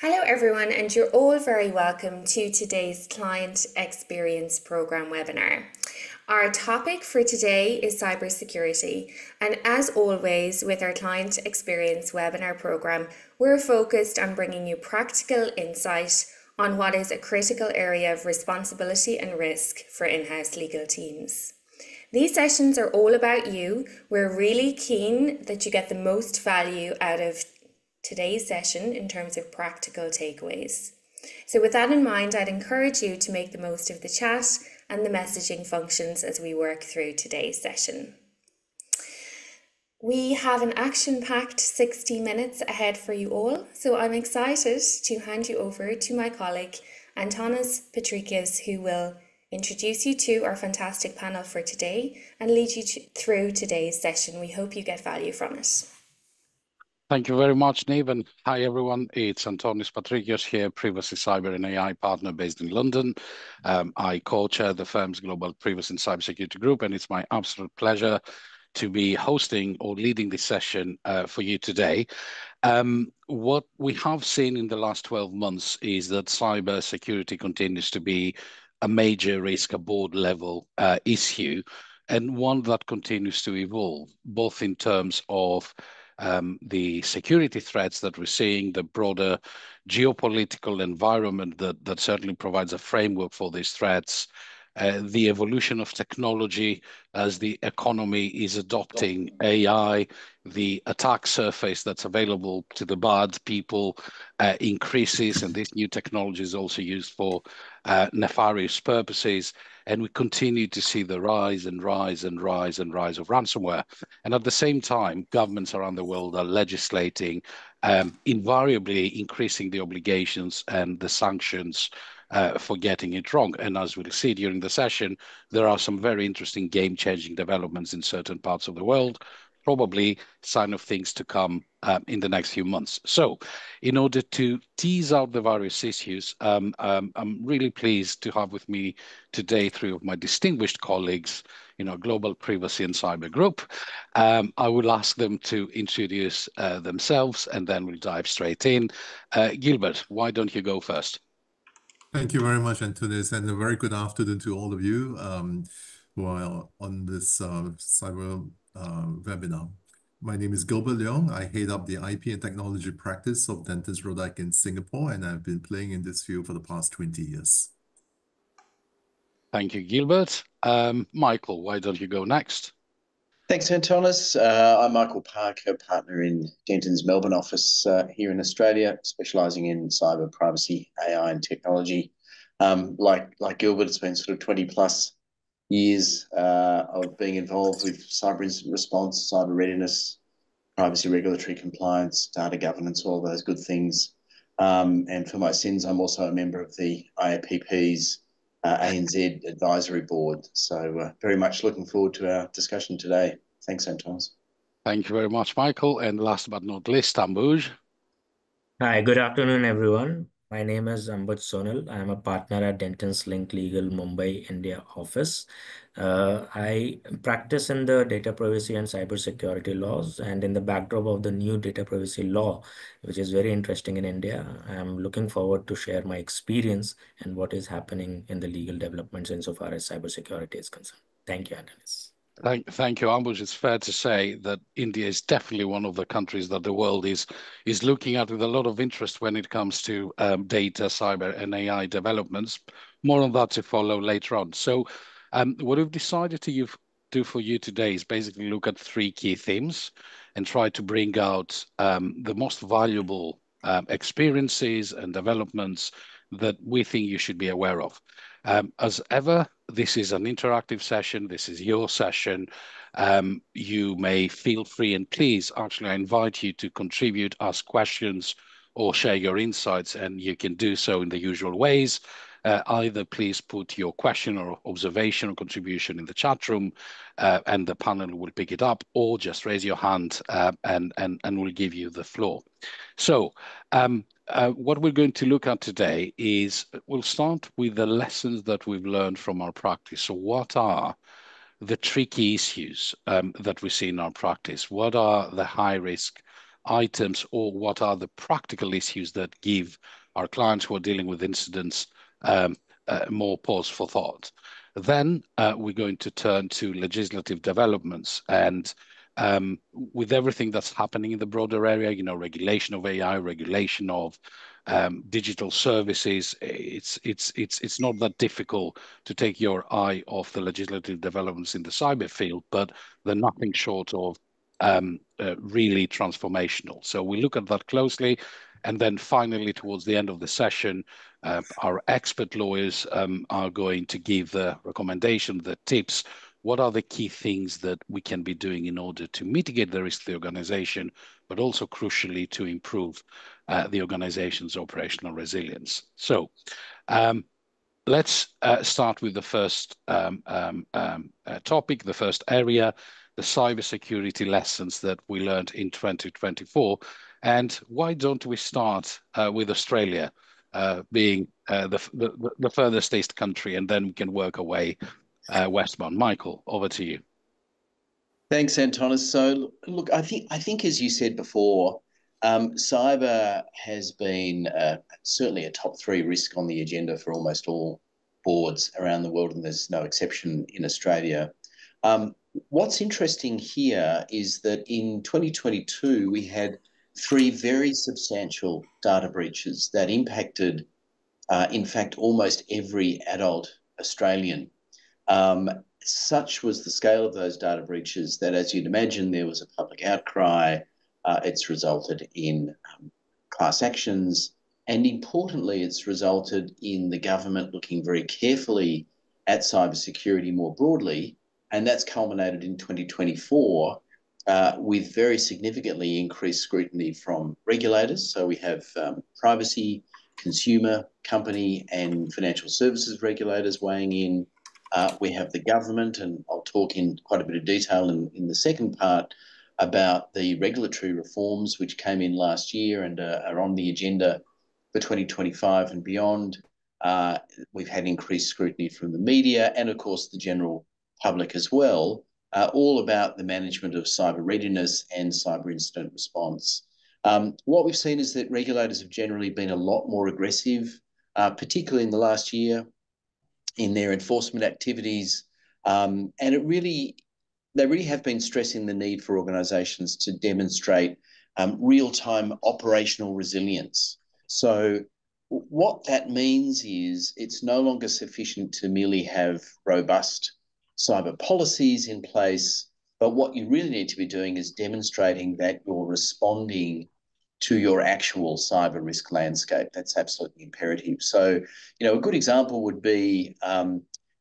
Hello, everyone, and you're all very welcome to today's Client Experience Programme webinar. Our topic for today is cybersecurity, and as always with our Client Experience webinar programme, we're focused on bringing you practical insight on what is a critical area of responsibility and risk for in-house legal teams. These sessions are all about you. We're really keen that you get the most value out of today's session in terms of practical takeaways. So with that in mind, I'd encourage you to make the most of the chat and the messaging functions as we work through today's session. We have an action-packed 60 minutes ahead for you all, so I'm excited to hand you over to my colleague Antonis Patrikias, who will introduce you to our fantastic panel for today and lead you through today's session. We hope you get value from it. Thank you very much, Niamh, and hi everyone. It's Antonis Patrikios here, Privacy Cyber and AI partner based in London. I co-chair the firm's global privacy and cybersecurity group, and it's my absolute pleasure to be hosting or leading this session for you today. What we have seen in the last 12 months is that cybersecurity continues to be a major risk, a board level issue, and one that continues to evolve, both in terms of the security threats that we're seeing, the broader geopolitical environment that certainly provides a framework for these threats, the evolution of technology as the economy is adopting AI, the attack surface that's available to the bad people increases, and this new technology is also used for nefarious purposes. And we continue to see the rise and rise and rise and rise of ransomware. And at the same time, governments around the world are legislating, invariably increasing the obligations and the sanctions for getting it wrong. And as we'll see during the session, there are some very interesting game-changing developments in certain parts of the world, probably sign of things to come in the next few months. So in order to tease out the various issues, I'm really pleased to have with me today three of my distinguished colleagues in our Global Privacy and Cyber Group. I will ask them to introduce themselves, and then we'll dive straight in. Gilbert, why don't you go first? Thank you very much, Antonis, and a very good afternoon to all of you who are on this cyber webinar. My name is Gilbert Leong. I head up the IP and technology practice of Dentons Rodak in Singapore, and I've been playing in this field for the past 20 years. Thank you, Gilbert. Michael, why don't you go next? Thanks, Antonis. I'm Michael Parker, partner in Denton's Melbourne office here in Australia, specialising in cyber privacy, AI and technology. Like Gilbert, it's been sort of 20 plus years of being involved with cyber incident response, cyber readiness, privacy regulatory compliance, data governance, all those good things. And for my sins, I'm also a member of the IAPP's ANZ Advisory Board. So very much looking forward to our discussion today. Thanks, Antonis. Thank you very much, Michael. And last but not least, Ambuj. Hi, good afternoon, everyone. My name is Ambuj Sonal. I'm a partner at Dentons Link Legal Mumbai, India office. I practice in the data privacy and cybersecurity laws, and in the backdrop of the new data privacy law, which is very interesting in India, I'm looking forward to share my experience and what is happening in the legal developments insofar as cybersecurity is concerned. Thank you, Antonis. Thank you, Ambuj. It's fair to say that India is definitely one of the countries that the world is looking at with a lot of interest when it comes to data, cyber, and AI developments. More on that to follow later on. So what we've decided to do for you today is basically look at three key themes and try to bring out the most valuable experiences and developments that we think you should be aware of. As ever, this is an interactive session. This is your session. You may feel free, and please, actually, I invite you to contribute, ask questions, or share your insights, and you can do so in the usual ways. Either please put your question or observation or contribution in the chat room, and the panel will pick it up, or just raise your hand and we'll give you the floor. So what we're going to look at today is we'll start with the lessons that we've learned from our practice. So what are the tricky issues that we see in our practice? What are the high risk items, or what are the practical issues that give our clients who are dealing with incidents more pause for thought. Then we're going to turn to legislative developments, and with everything that's happening in the broader area, you know, regulation of AI, regulation of digital services, it's not that difficult to take your eye off the legislative developments in the cyber field, but they're nothing short of really transformational. So we look at that closely. And then finally, towards the end of the session, our expert lawyers are going to give the recommendation, the tips. What are the key things that we can be doing in order to mitigate the risk to the organization, but also crucially to improve the organization's operational resilience? So let's start with the first topic, the first area, the cybersecurity lessons that we learned in 2024. And why don't we start with Australia being the furthest east country, and then we can work our way westbound. Michael, over to you. Thanks, Antonis. So, look, I think as you said before, cyber has been certainly a top 3 risk on the agenda for almost all boards around the world, and there's no exception in Australia. What's interesting here is that in 2022, we had 3 very substantial data breaches that impacted, in fact, almost every adult Australian. Such was the scale of those data breaches that, as you'd imagine, there was a public outcry. It's resulted in class actions, and importantly, it's resulted in the government looking very carefully at cybersecurity more broadly, and that's culminated in 2024 with very significantly increased scrutiny from regulators. So we have privacy, consumer, company, and financial services regulators weighing in. We have the government, and I'll talk in quite a bit of detail in the second part about the regulatory reforms which came in last year and are on the agenda for 2025 and beyond. We've had increased scrutiny from the media and, of course, the general public as well, all about the management of cyber readiness and cyber incident response. What we've seen is that regulators have generally been a lot more aggressive, particularly in the last year, in their enforcement activities, and they really have been stressing the need for organisations to demonstrate real-time operational resilience. So what that means is it's no longer sufficient to merely have robust cyber policies in place, but what you really need to be doing is demonstrating that you're responding to your actual cyber risk landscape. That's absolutely imperative. So, you know, a good example would be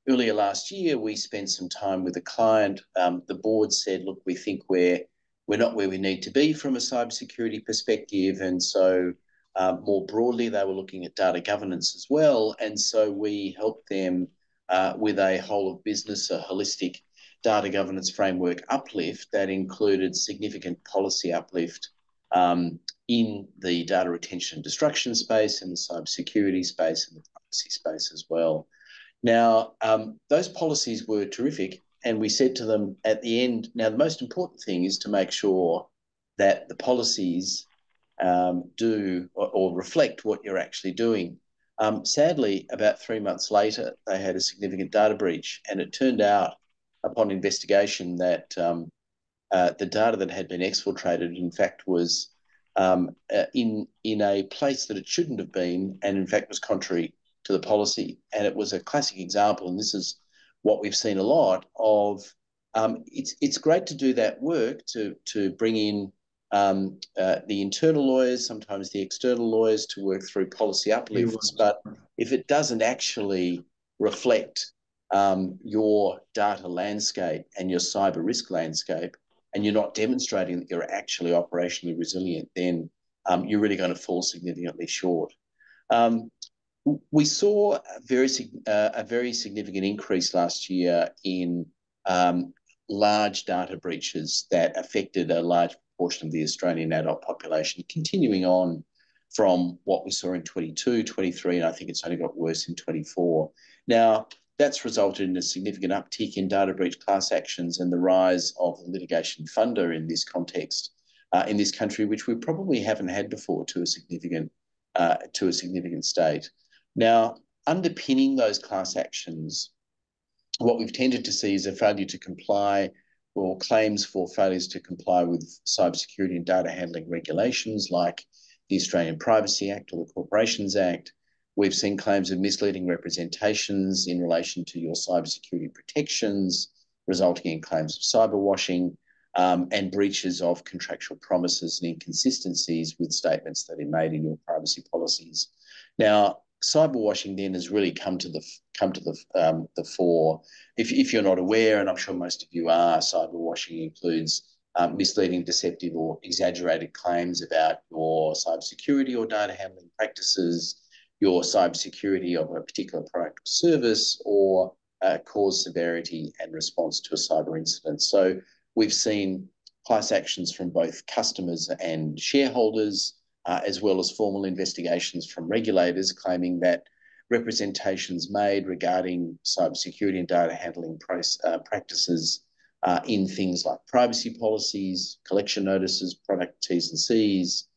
earlier last year, we spent some time with a client. The board said, look, we think we're not where we need to be from a cybersecurity perspective. And so more broadly, they were looking at data governance as well. And so we helped them with a whole of business, a holistic data governance framework uplift that included significant policy uplift in the data retention and destruction space, in the cybersecurity space, and the privacy space as well. Now, those policies were terrific, and we said to them at the end, now the most important thing is to make sure that the policies do or reflect what you're actually doing. Sadly, about 3 months later, they had a significant data breach, and it turned out upon investigation that the data that had been exfiltrated, in fact, was in a place that it shouldn't have been, and in fact was contrary to the policy. And it was a classic example, and this is what we've seen a lot of. It's great to do that work to bring in the internal lawyers, sometimes the external lawyers, to work through policy uplifts. But if it doesn't actually reflect your data landscape and your cyber risk landscape, and you're not demonstrating that you're actually operationally resilient, then you're really going to fall significantly short. We saw a very significant increase last year in large data breaches that affected a large proportion of the Australian adult population, continuing on from what we saw in 22, 23, and I think it's only got worse in 24. Now, that's resulted in a significant uptick in data breach class actions and the rise of the litigation funder in this context. in this country, which we probably haven't had before to a significant state. Now, underpinning those class actions, what we've tended to see is a failure to comply or claims for failures to comply with cybersecurity and data handling regulations like the Australian Privacy Act or the Corporations Act. We've seen claims of misleading representations in relation to your cybersecurity protections, resulting in claims of cyber washing, and breaches of contractual promises and inconsistencies with statements that are made in your privacy policies. Now, cyber washing then has really come to the fore. If you're not aware, and I'm sure most of you are, cyber washing includes misleading, deceptive, or exaggerated claims about your cybersecurity or data handling practices, your cybersecurity of a particular product or service, or cause, severity, and response to a cyber incident. So we've seen class actions from both customers and shareholders, as well as formal investigations from regulators claiming that representations made regarding cybersecurity and data handling practices in things like privacy policies, collection notices, product T's and C's,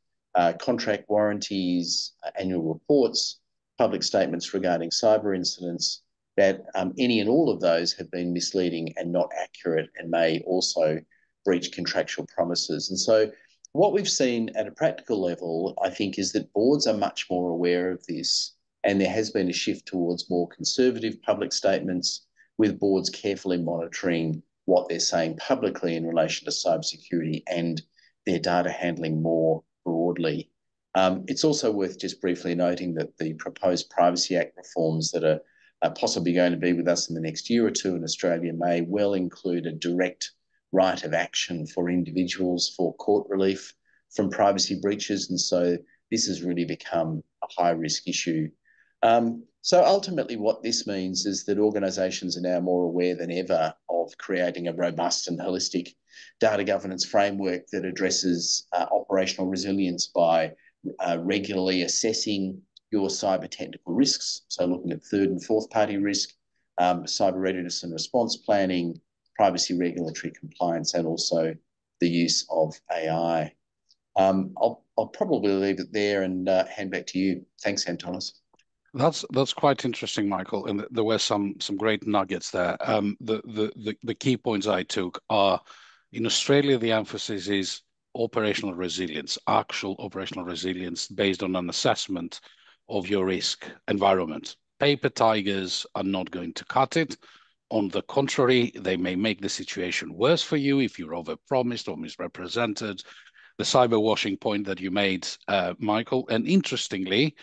contract warranties, annual reports, public statements regarding cyber incidents, that any and all of those have been misleading and not accurate and may also breach contractual promises. And so what we've seen at a practical level, I think, is that boards are much more aware of this, and there has been a shift towards more conservative public statements, with boards carefully monitoring what they're saying publicly in relation to cybersecurity and their data handling more broadly. It's also worth just briefly noting that the proposed Privacy Act reforms that are possibly going to be with us in the next year or two in Australia may well include a direct right of action for individuals for court relief from privacy breaches. And so this has really become a high-risk issue. So ultimately what this means is that organisations are now more aware than ever of creating a robust and holistic data governance framework that addresses operational resilience by regularly assessing your cyber technical risks. So looking at third and fourth party risk, cyber readiness and response planning, privacy regulatory compliance, and also the use of AI. I'll probably leave it there and hand back to you. Thanks, Antonis. That's quite interesting, Michael, and there were some great nuggets there. The key points I took are, in Australia, the emphasis is operational resilience, actual operational resilience based on an assessment of your risk environment. Paper tigers are not going to cut it. On the contrary, they may make the situation worse for you if you're overpromised or misrepresented. The cyber washing point that you made, Michael, and interestingly,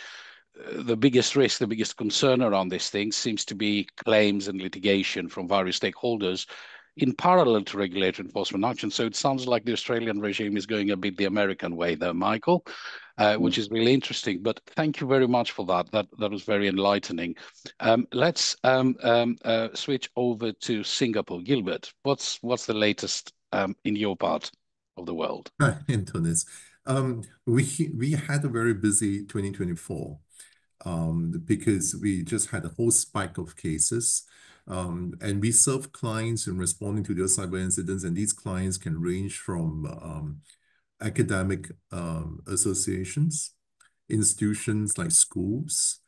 the biggest risk, the biggest concern around this thing seems to be claims and litigation from various stakeholders in parallel to regulatory enforcement action. So it sounds like the Australian regime is going a bit the American way there, Michael, which is really interesting. But thank you very much for that. That was very enlightening. Let's switch over to Singapore. Gilbert, what's the latest in your part of the world? Hi, Antonis. We had a very busy 2024 because we just had a whole spike of cases. And we serve clients in responding to those cyber incidents, and these clients can range from academic associations, institutions like schools,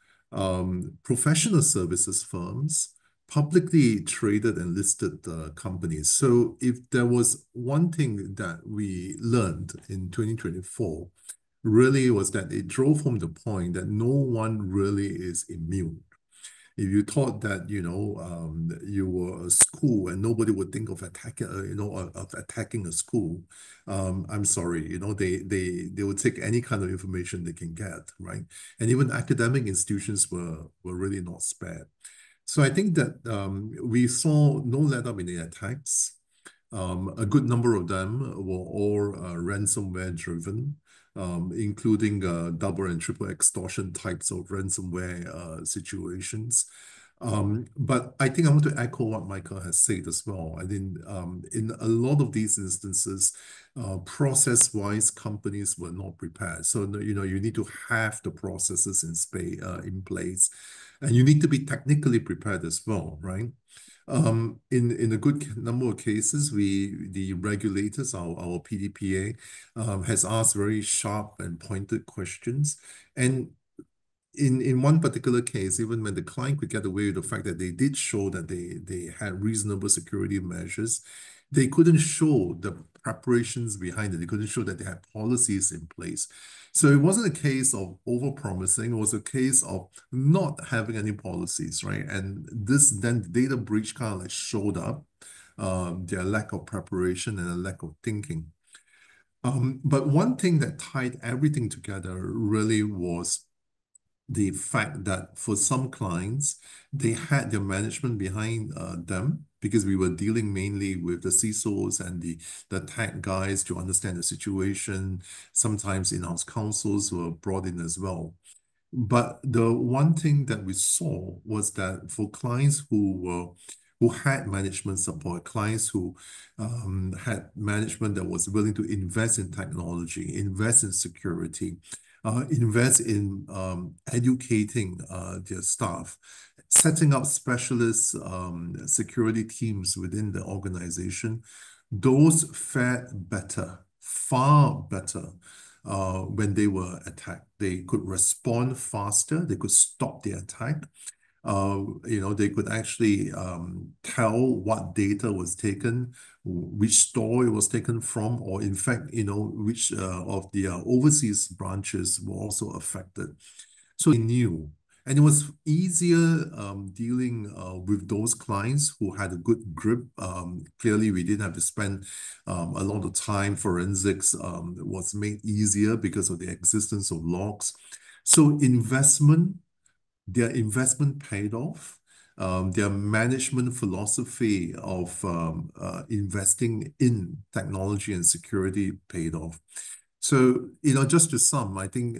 professional services firms, publicly traded and listed companies. So if there was one thing that we learned in 2024, really was that it drove home the point that no one really is immune. If you thought that, you were a school and nobody would think of attacking, of attacking a school, I'm sorry, they would take any kind of information they can get, right? And even academic institutions were really not spared. So I think that we saw no let-up in the attacks. A good number of them were all ransomware driven, including double and triple extortion types of ransomware situations. But I think I want to echo what Michael has said as well. I think in a lot of these instances, process-wise, companies were not prepared. So you need to have the processes in place, and you need to be technically prepared as well, right? In a good number of cases, the regulators, our PDPA, has asked very sharp and pointed questions. And in one particular case, even when the client could get away with the fact that they did show that they had reasonable security measures, they couldn't show the preparations behind it. They couldn't show that they had policies in place. So it wasn't a case of over-promising. It was a case of not having any policies, right? And this then data breach kind of like showed up, their lack of preparation and a lack of thinking. But one thing that tied everything together really was the fact that for some clients, they had their management behind them because we were dealing mainly with the CISOs and the tech guys to understand the situation. Sometimes in-house counsels were brought in as well. But the one thing that we saw was that for clients who had management support, clients who had management that was willing to invest in technology, invest in security, invest in educating their staff, setting up specialist security teams within the organization, those fared better, far better when they were attacked. They could respond faster, they could stop the attack. They could actually tell what data was taken, which store it was taken from, or in fact, which of the overseas branches were also affected. So they knew. And it was easier dealing with those clients who had a good grip. Clearly, we didn't have to spend a lot of time. Forensics was made easier because of the existence of logs. So their investment paid off. Their management philosophy of investing in technology and security paid off. So, just to sum, I think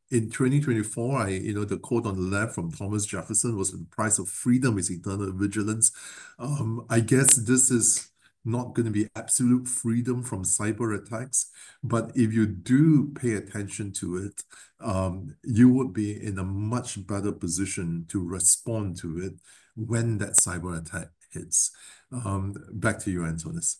in 2024, the quote on the left from Thomas Jefferson was, "The price of freedom is eternal vigilance." I guess this is not going to be absolute freedom from cyber attacks, but if you do pay attention to it, you would be in a much better position to respond to it when that cyber attack hits. Back to you, Antonis.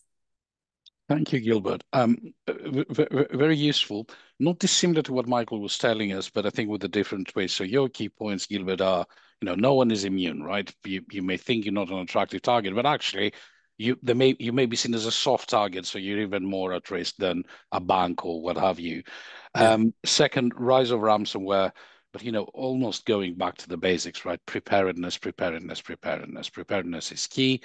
Thank you, Gilbert. Very useful. Not dissimilar to what Michael was telling us, but I think with a different way. So your key points, Gilbert, are, no one is immune, right? You may think you're not an attractive target, but actually you may be seen as a soft target, so you're even more at risk than a bank or what have you. Yeah. Second, rise of ransomware, but almost going back to the basics, right? Preparedness is key.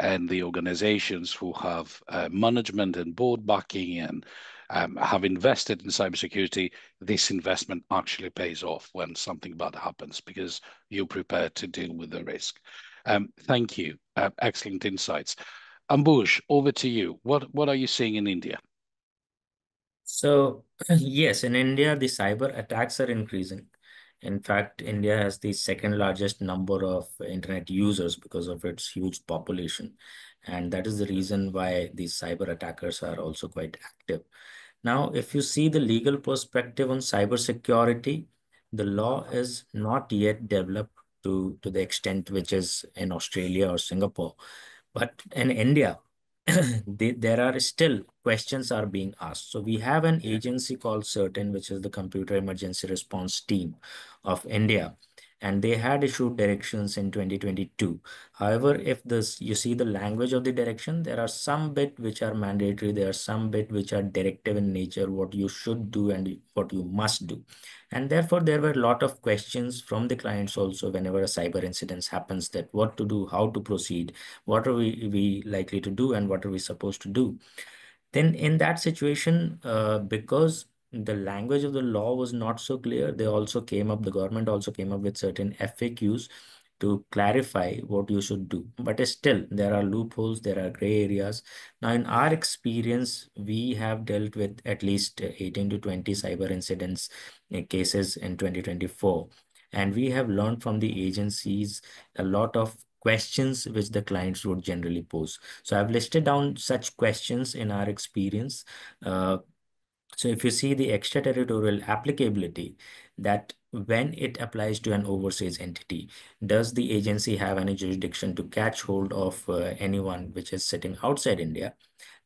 And the organizations who have management and board backing and have invested in cybersecurity, this investment actually pays off when something bad happens because you're prepared to deal with the risk. Thank you. Excellent insights. Ambush, over to you. What are you seeing in India? So, yes, in India, the cyber attacks are increasing. In fact, India has the second largest number of internet users because of its huge population. And that is the reason why these cyber attackers are also quite active. Now, if you see the legal perspective on cybersecurity, the law is not yet developed to the extent which is in Australia or Singapore. But in India, there are still questions are being asked. So we have an agency called CERTIN, which is the Computer Emergency Response Team of India, and they had issued directions in 2022. However, if you see the language of the direction, there are some bit which are mandatory, there are some bit which are directive in nature, what you should do and what you must do. And therefore, there were a lot of questions from the clients also whenever a cyber incident happens, that what to do, how to proceed, what are we likely to do, and what are we supposed to do. Then in that situation, because the language of the law was not so clear, the government also came up with certain FAQs to clarify what you should do. But still, there are loopholes, there are gray areas. Now, in our experience, we have dealt with at least 18 to 20 cyber incidents cases in 2024. And we have learned from the agencies a lot of questions which the clients would generally pose. So I've listed down such questions in our experience. So if you see the extraterritorial applicability, that when it applies to an overseas entity, does the agency have any jurisdiction to catch hold of anyone which is sitting outside India?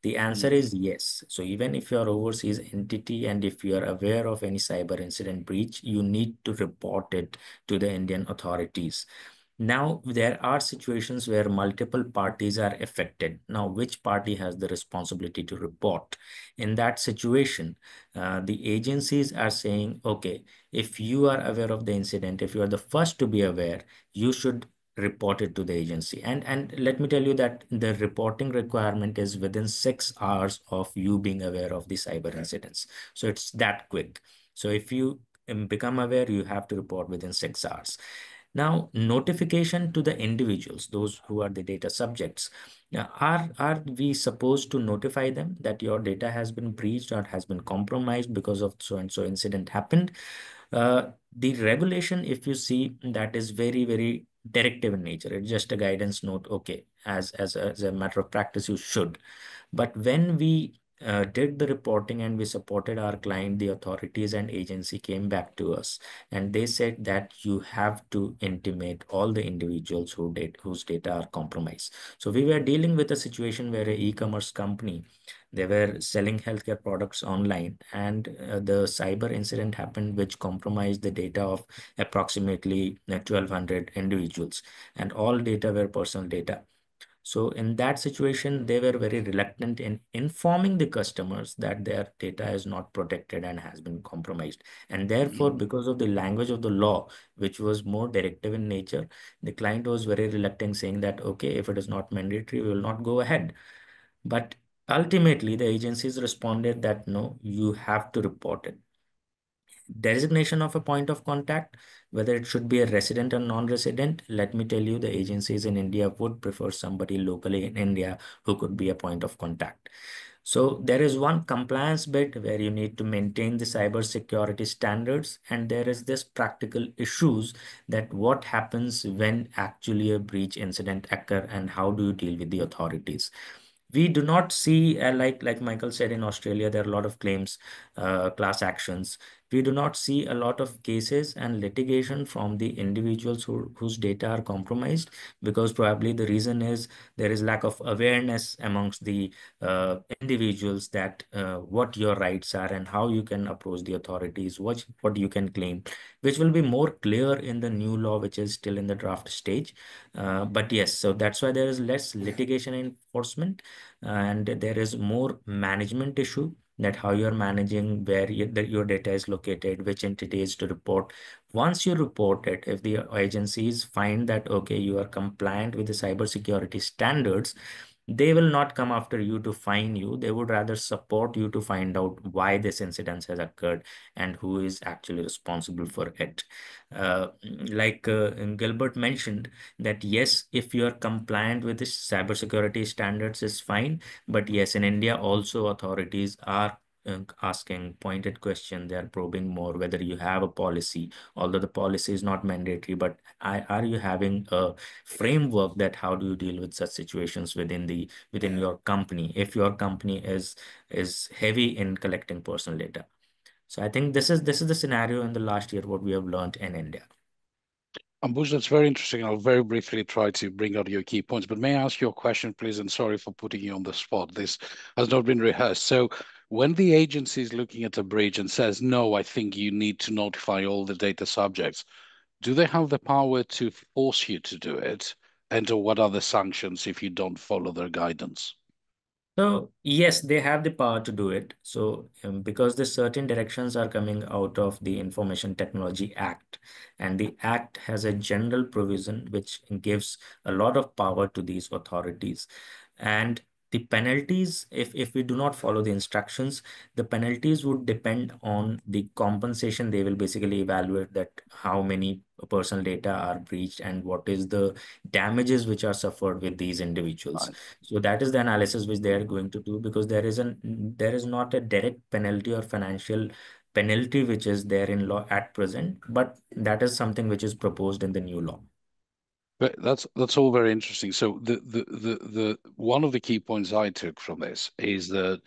The answer is yes. So even if you're overseas entity and if you are aware of any cyber incident breach, you need to report it to the Indian authorities. Now, there are situations where multiple parties are affected. Now, which party has the responsibility to report? In that situation, the agencies are saying, okay, if you are aware of the incident, if you are the first to be aware, you should report it to the agency. And let me tell you that the reporting requirement is within 6 hours of you being aware of the cyber incidents. So it's that quick. So if you become aware, you have to report within 6 hours. Now, notification to the individuals, those who are the data subjects, are we supposed to notify them that your data has been breached or has been compromised because of so and so incident happened? The regulation, if you see, that is very, very directive in nature. It's just a guidance note. Okay, as a matter of practice, you should. But when we did the reporting and we supported our client, the authorities and agency came back to us and they said that you have to intimate all the individuals whose data are compromised. So we were dealing with a situation where an e-commerce company, they were selling healthcare products online, and the cyber incident happened, which compromised the data of approximately 1,200 individuals, and all data were personal data. So in that situation, they were very reluctant in informing the customers that their data is not protected and has been compromised. And therefore, because of the language of the law, which was more directive in nature, the client was very reluctant, saying that, okay, if it is not mandatory, we will not go ahead. But ultimately, the agencies responded that no, you have to report it. Designation of a point of contact, whether it should be a resident or non-resident, let me tell you, the agencies in India would prefer somebody locally in India who could be a point of contact. So there is one compliance bit where you need to maintain the cyber security standards, and there is this practical issues that what happens when actually a breach incident occur and how do you deal with the authorities. We do not see, like Michael said, in Australia, there are a lot of claims, class actions. We do not see a lot of cases and litigation from the individuals whose data are compromised, because probably the reason is there is lack of awareness amongst the individuals that what your rights are and how you can approach the authorities, what you can claim, which will be more clear in the new law, which is still in the draft stage. But yes, so that's why there is less litigation enforcement, and there is more management issue, that how you're managing where your data is located, which entities to report. Once you report it, if the agencies find that, okay, you are compliant with the cybersecurity standards, they will not come after you to fine you. They would rather support you to find out why this incident has occurred and who is actually responsible for it. Like Gilbert mentioned, that yes, if you are compliant with the cybersecurity standards is fine, but yes, in India also authorities are asking pointed question. They are probing more whether you have a policy, although the policy is not mandatory, but are you having a framework that how do you deal with such situations within your company if your company is heavy in collecting personal data. So I think this is the scenario in the last year what we have learned in India. Ambuj, that's very interesting. I'll very briefly try to bring out your key points, but may I ask you a question, please? And sorry for putting you on the spot. This has not been rehearsed. So when the agency is looking at a breach and says, no, I think you need to notify all the data subjects, do they have the power to force you to do it? And what are the sanctions if you don't follow their guidance? So yes, they have the power to do it. So because the certain directions are coming out of the Information Technology Act, and the Act has a general provision which gives a lot of power to these authorities. And the penalties, if we do not follow the instructions, the penalties would depend on the compensation. They will basically evaluate that how many personal data are breached and what is the damages which are suffered with these individuals. Right. So that is the analysis which they are going to do, because there is not a direct penalty or financial penalty which is there in law at present, but that is something which is proposed in the new law. But that's all very interesting. So the one of the key points I took from this is that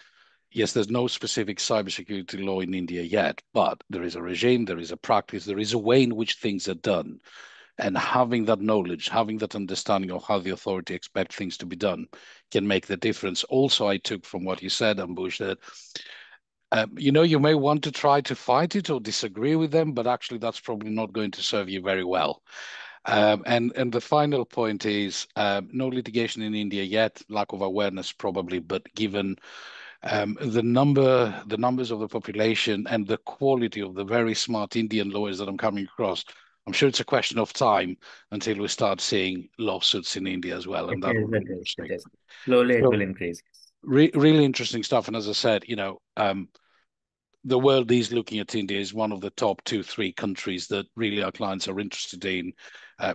yes, there's no specific cybersecurity law in India yet, but there is a regime, there is a practice, there is a way in which things are done. And having that knowledge, having that understanding of how the authority expect things to be done can make the difference. Also, I took from what you said, Ambush, that you may want to try to fight it or disagree with them, but actually that's probably not going to serve you very well. And the final point is no litigation in India yet, lack of awareness probably, but given the numbers of the population and the quality of the very smart Indian lawyers that I'm coming across, I'm sure it's a question of time until we start seeing lawsuits in India as well, and that will be interesting. It is. Slowly it So will increase. really interesting stuff. And as I said, the world is looking at India as one of the top 2, 3 countries that really our clients are interested in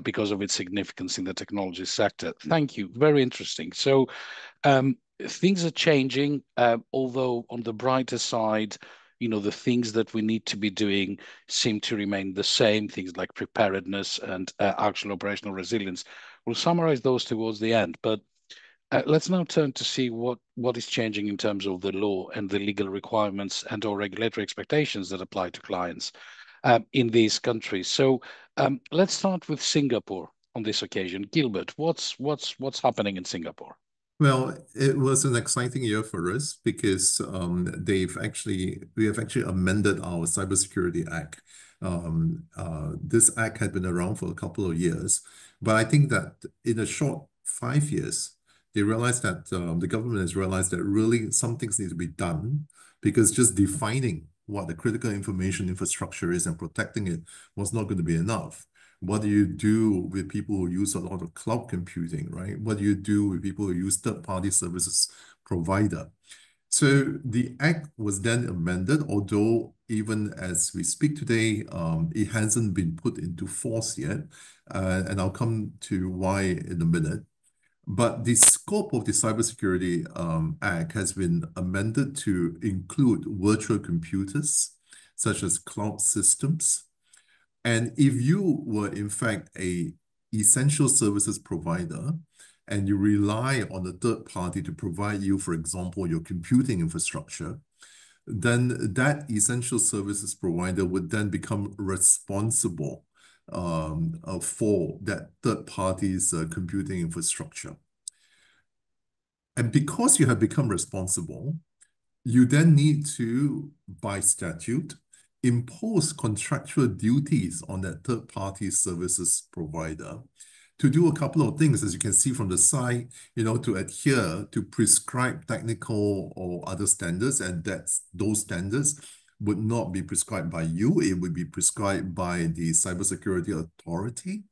because of its significance in the technology sector. Thank you. Very interesting. So things are changing, although on the brighter side, the things that we need to be doing seem to remain the same, things like preparedness and actual operational resilience. We'll summarize those towards the end, but let's now turn to see what is changing in terms of the law and the legal requirements and or regulatory expectations that apply to clients in these countries. So let's start with Singapore on this occasion. Gilbert, what's happening in Singapore? Well, it was an exciting year for us because we have actually amended our Cybersecurity Act. This act had been around for a couple of years, but I think that in a short 5 years, they realized that the government has realized that really some things need to be done because just defining what the critical information infrastructure is and protecting it was not going to be enough. What do you do with people who use a lot of cloud computing, right? What do you do with people who use third-party services provider? So the act was then amended, although even as we speak today, it hasn't been put into force yet. And I'll come to why in a minute. But the scope of the Cybersecurity Act has been amended to include virtual computers, such as cloud systems. And if you were, in fact, a essential services provider, and you rely on a third party to provide you, for example, your computing infrastructure, then that essential services provider would then become responsible for that third party's computing infrastructure. And because you have become responsible, you then need to, by statute, impose contractual duties on that third-party services provider to do a couple of things, as you can see from the side, to adhere to prescribed technical or other standards, and those standards would not be prescribed by you, it would be prescribed by the cybersecurity authority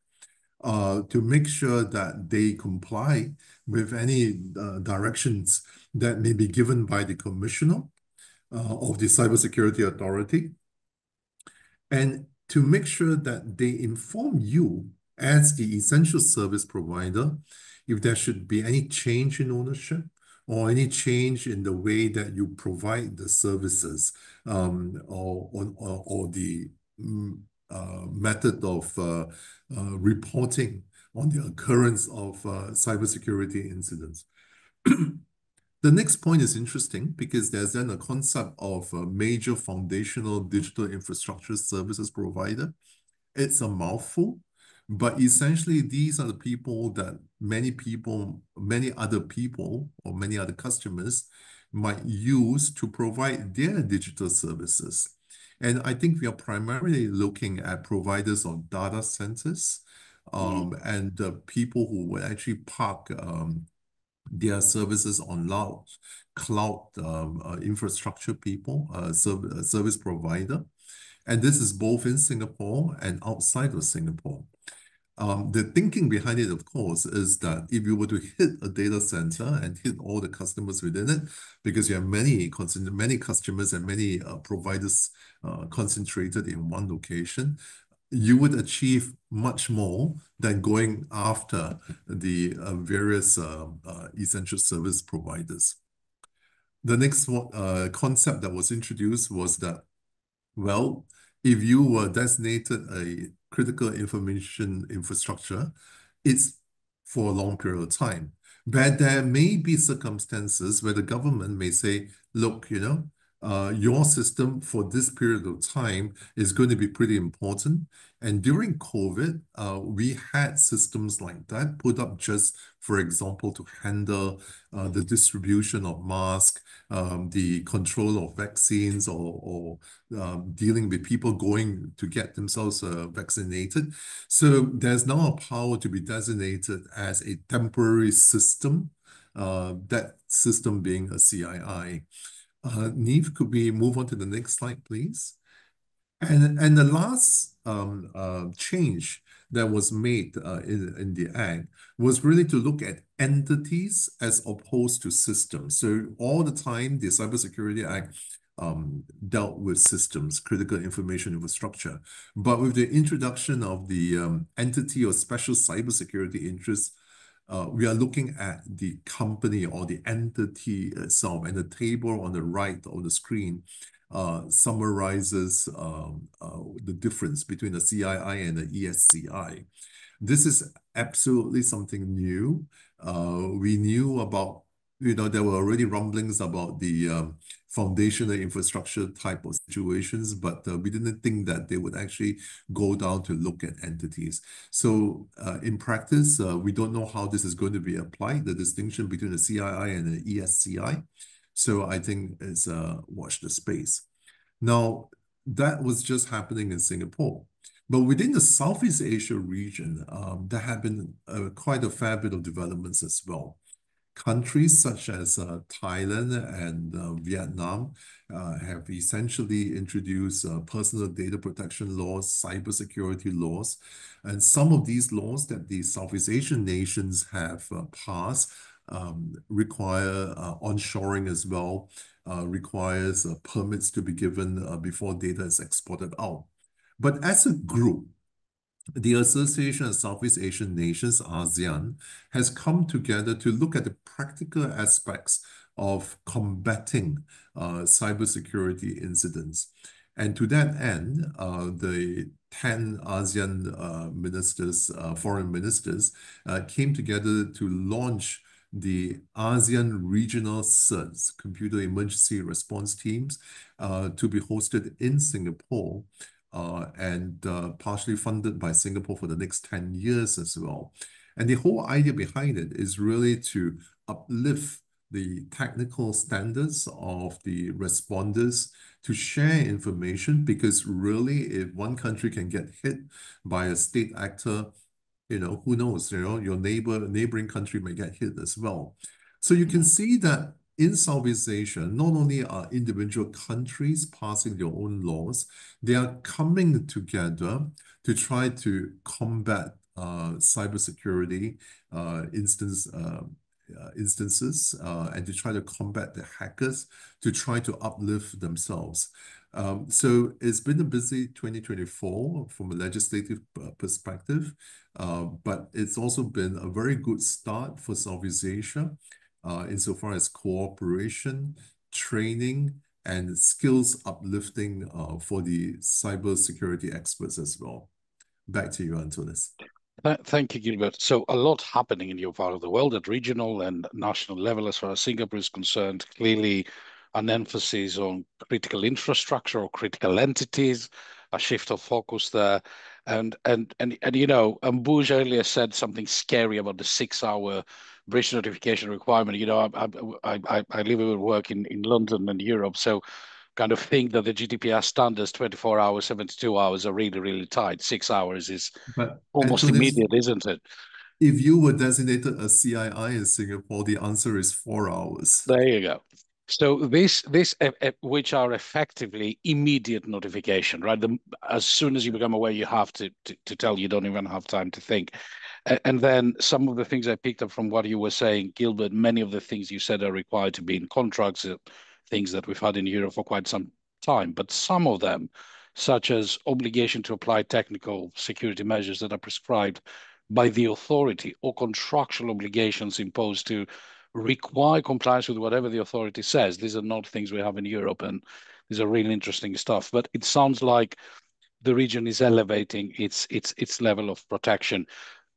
to make sure that they comply with any directions that may be given by the commissioner of the cybersecurity authority, and to make sure that they inform you as the essential service provider if there should be any change in ownership or any change in the way that you provide the services or the method of reporting on the occurrence of cybersecurity incidents. The next point is interesting because there's then a concept of a major foundational digital infrastructure services provider. It's a mouthful, but essentially these are the people that many other people or many other customers might use to provide their digital services. And I think we are primarily looking at providers of data centers and people who will actually park their services on cloud infrastructure people, service provider. And this is both in Singapore and outside of Singapore. The thinking behind it, of course, is that if you were to hit a data center and hit all the customers within it, because you have many customers and many providers concentrated in one location, you would achieve much more than going after the various essential service providers. The next concept that was introduced was that, well, if you were designated a critical information infrastructure, it's for a long period of time. But there may be circumstances where the government may say, look, your system for this period of time is going to be pretty important. And during COVID, we had systems like that put up just, for example, to handle the distribution of masks, the control of vaccines, or dealing with people going to get themselves vaccinated. So there's now a power to be designated as a temporary system, that system being a CII. Neve, could we move on to the next slide, please? And the last change that was made in the Act was really to look at entities as opposed to systems. So all the time, the Cybersecurity Act dealt with systems, critical information infrastructure. But with the introduction of the entity or special cybersecurity interest, we are looking at the company or the entity itself, and the table on the right of the screen summarizes the difference between the CII and the ESCI. This is absolutely something new. We knew about, there were already rumblings about the foundational infrastructure type of situations, but we didn't think that they would actually go down to look at entities. So in practice, we don't know how this is going to be applied, the distinction between the CII and the ESCI. So I think it's watch the space. Now, that was just happening in Singapore. But within the Southeast Asia region, there have been quite a fair bit of developments as well. Countries such as Thailand and Vietnam have essentially introduced personal data protection laws, cybersecurity laws, and some of these laws that the Southeast Asian nations have passed require onshoring as well, requires permits to be given before data is exported out. But as a group, the Association of Southeast Asian Nations, ASEAN, has come together to look at the practical aspects of combating cybersecurity incidents. And to that end, the 10 ASEAN ministers, foreign ministers, came together to launch the ASEAN Regional CERTs, Computer Emergency Response Teams, to be hosted in Singapore, and partially funded by Singapore for the next 10 years as well. And the whole idea behind it is really to uplift the technical standards of the responders, to share information, because really, if one country can get hit by a state actor, who knows, your neighboring country may get hit as well. So you can see that in Southeast Asia, not only are individual countries passing their own laws, they are coming together to try to combat cybersecurity instances, and to try to combat the hackers, to try to uplift themselves. So it's been a busy 2024 from a legislative perspective, but it's also been a very good start for Southeast Asia insofar as cooperation, training, and skills uplifting for the cybersecurity experts as well. Back to you, Antonis. Thank you, Gilbert. So a lot happening in your part of the world at regional and national level as far as Singapore is concerned. Clearly, an emphasis on critical infrastructure or critical entities, a shift of focus there. And Ambuj earlier said something scary about the 6-hour breach notification requirement. I live and work in London and Europe, so kind of think that the GDPR standards 24 hours, 72 hours are really, really tight. 6 hours is almost immediate, isn't it? If you were designated a CII in Singapore, the answer is 4 hours. There you go. So this which are effectively immediate notification, right? As soon as you become aware, you have to tell. You don't even have time to think. And then some of the things I picked up from what you were saying, Gilbert, many of the things you said are required to be in contracts, things that we've had in Europe for quite some time. But some of them, such as obligation to apply technical security measures that are prescribed by the authority, or contractual obligations imposed to require compliance with whatever the authority says. These are not things we have in Europe, and these are really interesting stuff. But it sounds like the region is elevating its level of protection.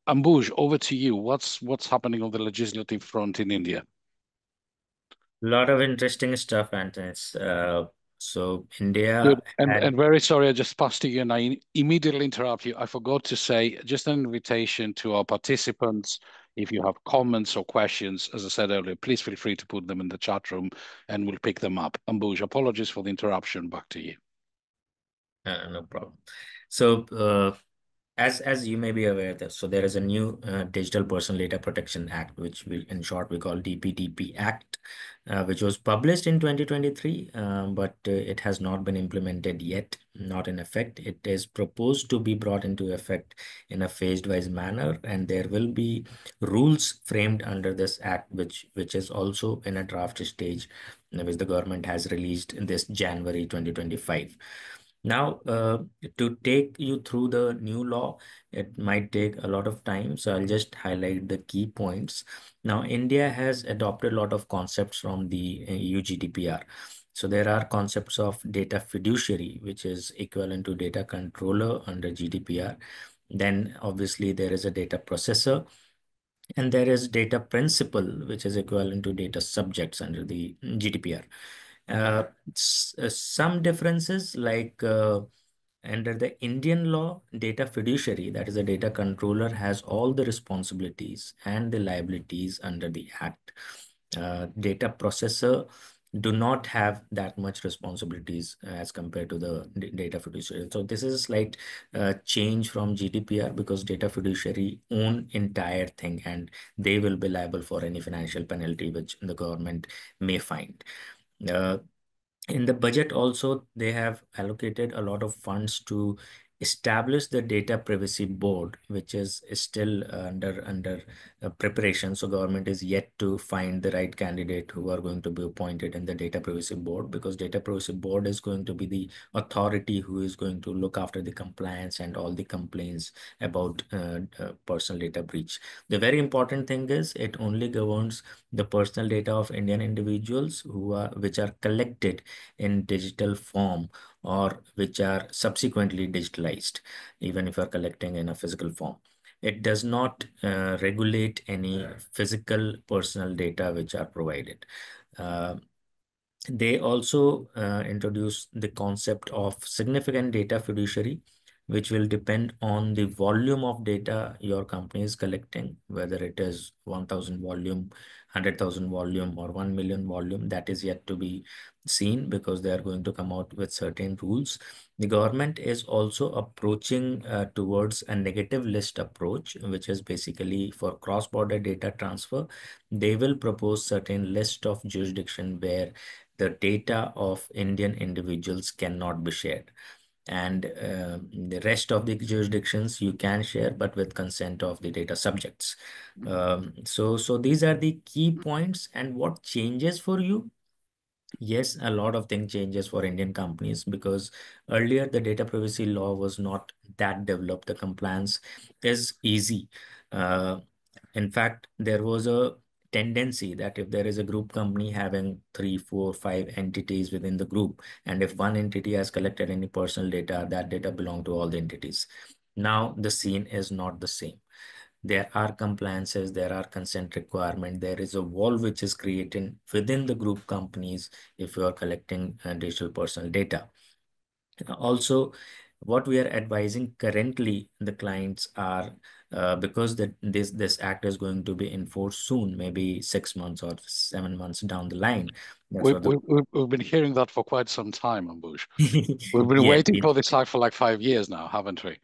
Ambuj, over to you. What's happening on the legislative front in India? A lot of interesting stuff, Anthony. So India Good. And had very sorry, I just passed to you and I immediately interrupt you. I forgot to say just an invitation to our participants. If you have comments or questions, as I said earlier, please feel free to put them in the chat room and we'll pick them up. Ambuj, apologies for the interruption. Back to you. no problem. So as you may be aware, so there is a new Digital Personal Data Protection Act, which we, in short, we call DPDP Act, which was published in 2023, but it has not been implemented yet, not in effect. It is proposed to be brought into effect in a phased-wise manner, and there will be rules framed under this act, which is also in a draft stage, which the government has released this January 2025. Now, to take you through the new law, it might take a lot of time, so I'll just highlight the key points. Now, India has adopted a lot of concepts from the EU GDPR. So there are concepts of data fiduciary, which is equivalent to data controller under GDPR. Then obviously there is a data processor, and there is data principal, which is equivalent to data subjects under the GDPR. Some differences, like under the Indian law, data fiduciary, that is a data controller, has all the responsibilities and the liabilities under the Act. Data processor do not have that much responsibilities as compared to the data fiduciary. So this is a slight change from GDPR, because data fiduciary own entire thing and they will be liable for any financial penalty which the government may find. In the budget also, they have allocated a lot of funds to establish the data privacy board, which is still under preparation. So government is yet to find the right candidate who are going to be appointed in the data privacy board, because data privacy board is going to be the authority who is going to look after the compliance and all the complaints about personal data breach. The very important thing is it only governs the personal data of Indian individuals which are collected in digital form, or which are subsequently digitalized, even if you are collecting in a physical form. It does not regulate any physical personal data which are provided. They also introduce the concept of significant data fiduciary, which will depend on the volume of data your company is collecting, whether it is 1,000 volume, 100,000 volume, or 1 million volume. That is yet to be seen, because they are going to come out with certain rules. The government is also approaching towards a negative list approach, which is basically for cross-border data transfer. They will propose certain list of jurisdiction where the data of Indian individuals cannot be shared. And the rest of the jurisdictions you can share, but with consent of the data subjects. So these are the key points. And what changes for you? Yes, a lot of things changes for Indian companies, because earlier the data privacy law was not that developed. The compliance is easy. In fact, there was a tendency that if there is a group company having 3, 4, 5 entities within the group, and if one entity has collected any personal data, that data belong to all the entities. Now the scene is not the same. There are compliances, there are consent requirement, there is a wall which is created within the group companies if you are collecting digital personal data. Also, what we are advising currently the clients are, because this act is going to be enforced soon, maybe 6 months or 7 months down the line. That's what We've been hearing that for quite some time, Ambush. We've been yes, waiting for this act for like 5 years now, haven't we?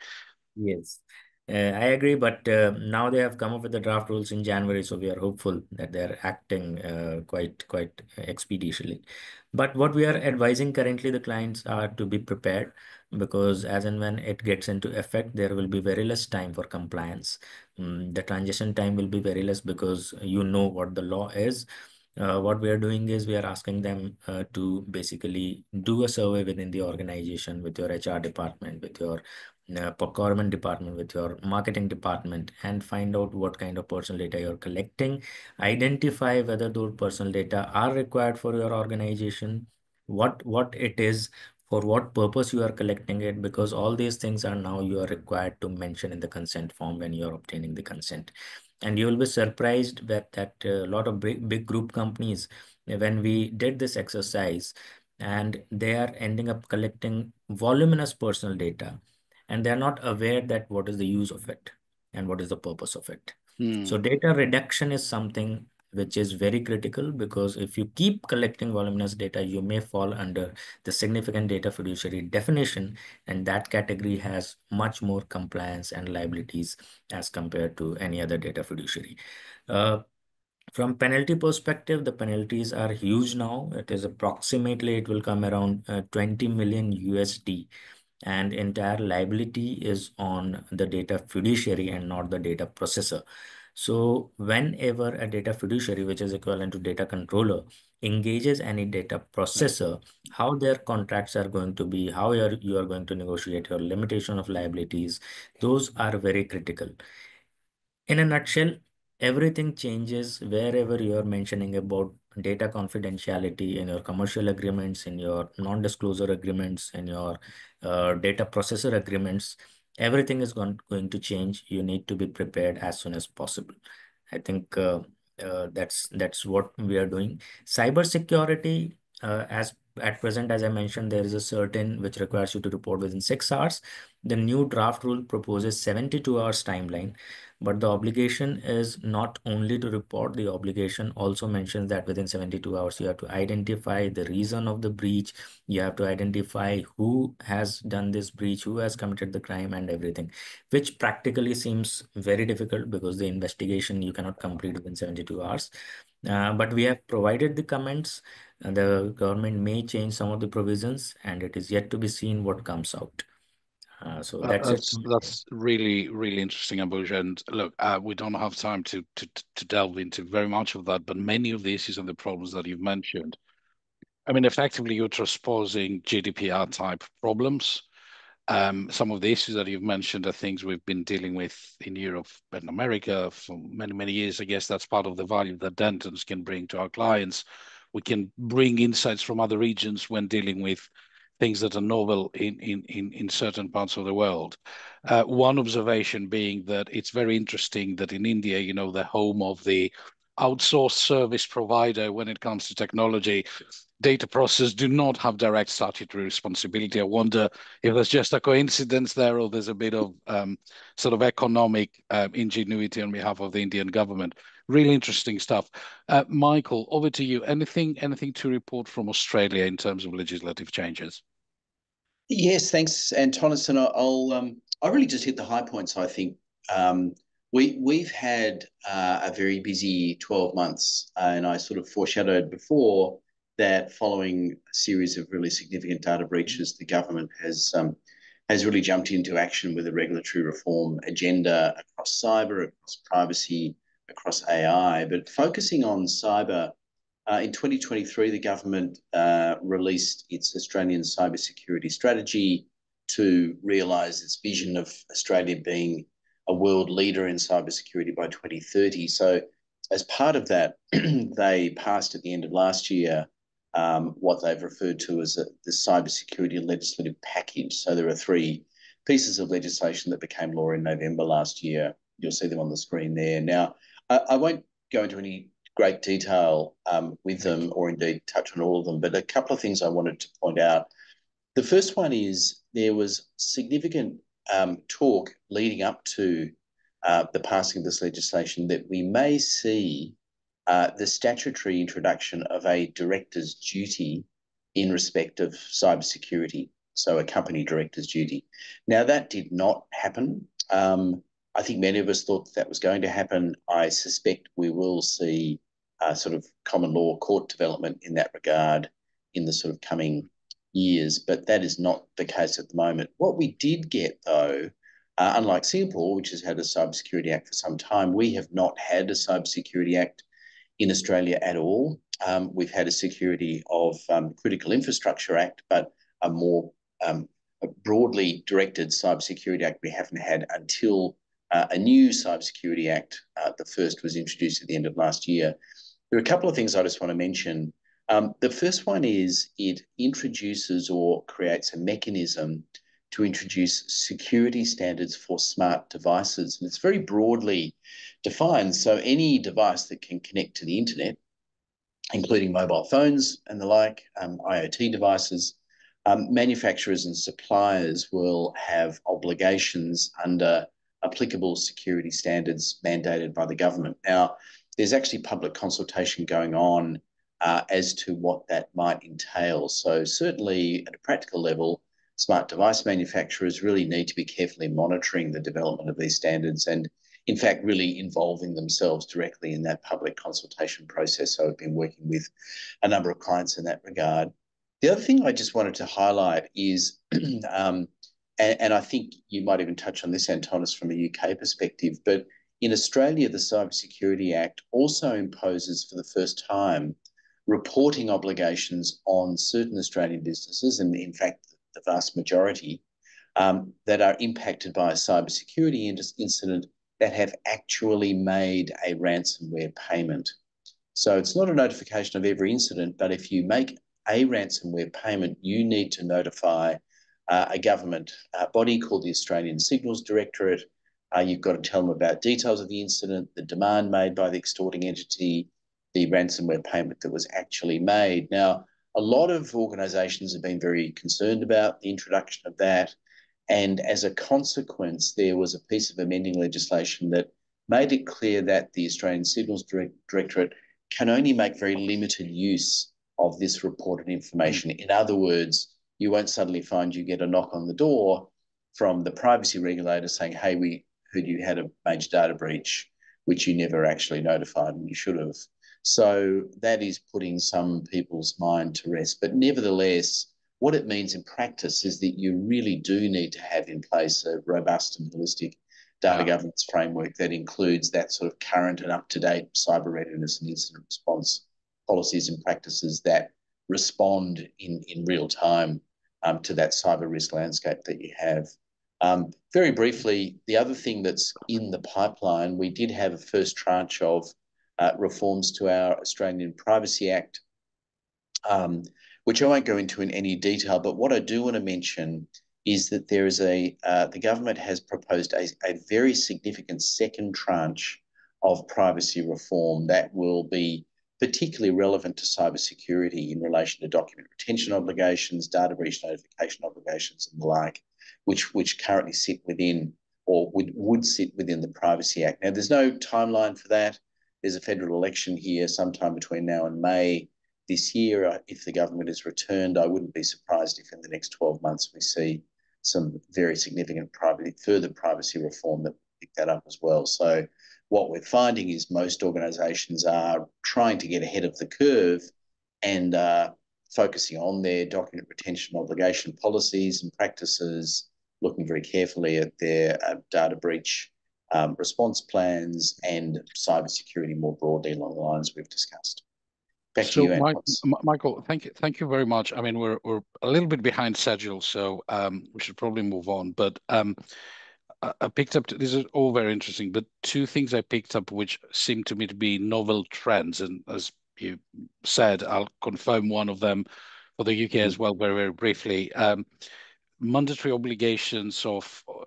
yes. I agree, but now they have come up with the draft rules in January, so we are hopeful that they're acting quite expeditiously. But what we are advising currently the clients are to be prepared, because as and when it gets into effect, there will be very less time for compliance. The transition time will be very less, because you know what the law is. What we are doing is we are asking them to basically do a survey within the organization, with your HR department, with your procurement department, with your marketing department, and find out what kind of personal data you're collecting, identify whether those personal data are required for your organization, what it is, for what purpose you are collecting it, because all these things are now you are required to mention in the consent form when you are obtaining the consent. And you will be surprised that a lot of big group companies, when we did this exercise, and they are ending up collecting voluminous personal data, and they're not aware that what is the use of it and what is the purpose of it. So data reduction is something which is very critical, because if you keep collecting voluminous data, you may fall under the significant data fiduciary definition, and that category has much more compliance and liabilities as compared to any other data fiduciary. From penalty perspective, the penalties are huge now. It is approximately, it will come around 20 million USD, and entire liability is on the data fiduciary and not the data processor. So whenever a data fiduciary, which is equivalent to data controller, engages any data processor, how their contracts are going to be, how you are going to negotiate your limitation of liabilities, those are very critical. In a nutshell, everything changes wherever you are mentioning about data confidentiality in your commercial agreements, in your non-disclosure agreements, in your data processor agreements. Everything is going to change. You need to be prepared as soon as possible. I think that's what we are doing. Cybersecurity, as at present, as I mentioned, there is a certain which requires you to report within 6 hours. The new draft rule proposes 72 hours timeline. But the obligation is not only to report, the obligation also mentions that within 72 hours, you have to identify the reason of the breach. You have to identify who has done this breach, who has committed the crime and everything, which practically seems very difficult because the investigation you cannot complete within 72 hours. But we have provided the comments. The government may change some of the provisions, and it is yet to be seen what comes out. So that's it. That's really, really interesting, Ambuj. And look, we don't have time to delve into very much of that, but many of the issues and the problems that you've mentioned, I mean, effectively, you're transposing GDPR type problems. Some of the issues that you've mentioned are things we've been dealing with in Europe and America for many, many years. I guess that's part of the value that Dentons can bring to our clients. We can bring insights from other regions when dealing with things that are novel in certain parts of the world. One observation being that it's very interesting that in India, you know, the home of the outsourced service provider when it comes to technology, data processors do not have direct statutory responsibility. I wonder if there's just a coincidence there, or there's a bit of sort of economic ingenuity on behalf of the Indian government. Really interesting stuff. Michael, over to you. Anything to report from Australia in terms of legislative changes? Yes, thanks, Antonis. And I'll really just hit the high points. I think we've had a very busy 12 months, and I sort of foreshadowed before that following a series of really significant data breaches, the government has really jumped into action with a regulatory reform agenda across cyber, across privacy, across AI. But focusing on cyber, in 2023, the government released its Australian cybersecurity strategy to realise its vision of Australia being a world leader in cybersecurity by 2030. So as part of that, they passed at the end of last year what they've referred to as the cybersecurity legislative package. So there are 3 pieces of legislation that became law in November last year. You'll see them on the screen there. Now, I won't go into any great detail with them, or indeed touch on all of them, but a couple of things I wanted to point out. The first one is there was significant talk leading up to the passing of this legislation that we may see the statutory introduction of a director's duty in respect of cybersecurity, so a company director's duty. Now, that did not happen. I think many of us thought that was going to happen. I suspect we will see sort of common law court development in that regard in the sort of coming years, but that is not the case at the moment. What we did get, though, unlike Singapore, which has had a Cybersecurity Act for some time, we have not had a Cybersecurity Act in Australia at all. We've had a Security of Critical Infrastructure Act, but a more broadly directed Cybersecurity Act we haven't had until a new Cybersecurity Act. The first was introduced at the end of last year. There are a couple of things I just want to mention. The first one is it introduces or creates a mechanism to introduce security standards for smart devices. And it's very broadly defined. So any device that can connect to the internet, including mobile phones and the like, IoT devices, manufacturers and suppliers will have obligations under applicable security standards mandated by the government. Now, there's actually public consultation going on as to what that might entail. So certainly at a practical level, smart device manufacturers really need to be carefully monitoring the development of these standards and, in fact, really involving themselves directly in that public consultation process. So I've been working with a number of clients in that regard. The other thing I just wanted to highlight is, and I think you might even touch on this, Antonis, from a UK perspective, but in Australia, the Cybersecurity Act also imposes for the first time reporting obligations on certain Australian businesses, and in fact, the vast majority, that are impacted by a cybersecurity incident that have actually made a ransomware payment. So it's not a notification of every incident, but if you make a ransomware payment, you need to notify a government body called the Australian Signals Directorate. You've got to tell them about details of the incident, the demand made by the extorting entity, the ransomware payment that was actually made. Now, a lot of organisations have been very concerned about the introduction of that. And as a consequence, there was a piece of amending legislation that made it clear that the Australian Signals Directorate can only make very limited use of this reported information. In other words, you won't suddenly find you get a knock on the door from the privacy regulator saying, hey, we heard you had a major data breach, which you never actually notified and you should have. So that is putting some people's mind to rest. But nevertheless, what it means in practice is that you really do need to have in place a robust and holistic data governance framework that includes that sort of current and up-to-date cyber readiness and incident response policies and practices that respond in real time to that cyber risk landscape that you have. Very briefly, the other thing that's in the pipeline, we did have a first tranche of reforms to our Australian Privacy Act, which I won't go into in any detail, but what I do want to mention is that there is the government has proposed a very significant second tranche of privacy reform that will be particularly relevant to cybersecurity in relation to document retention obligations, data breach notification obligations, and the like, which currently sit within or would sit within the Privacy Act. Now, there's no timeline for that. There's a federal election here sometime between now and May this year. If the government is returned, I wouldn't be surprised if in the next 12 months we see some very significant further privacy reform that will pick that up as well. So what we're finding is most organisations are trying to get ahead of the curve and focusing on their document retention obligation policies and practices, looking very carefully at their data breach response plans and cybersecurity more broadly along the lines we've discussed. Back to you, Antonis. Michael, thank you very much. I mean, we're a little bit behind schedule, so we should probably move on. But I picked up, this is all very interesting, but two things I picked up which seem to me to be novel trends. And as you said, I'll confirm one of them for the UK as well, very, very briefly. Mandatory obligations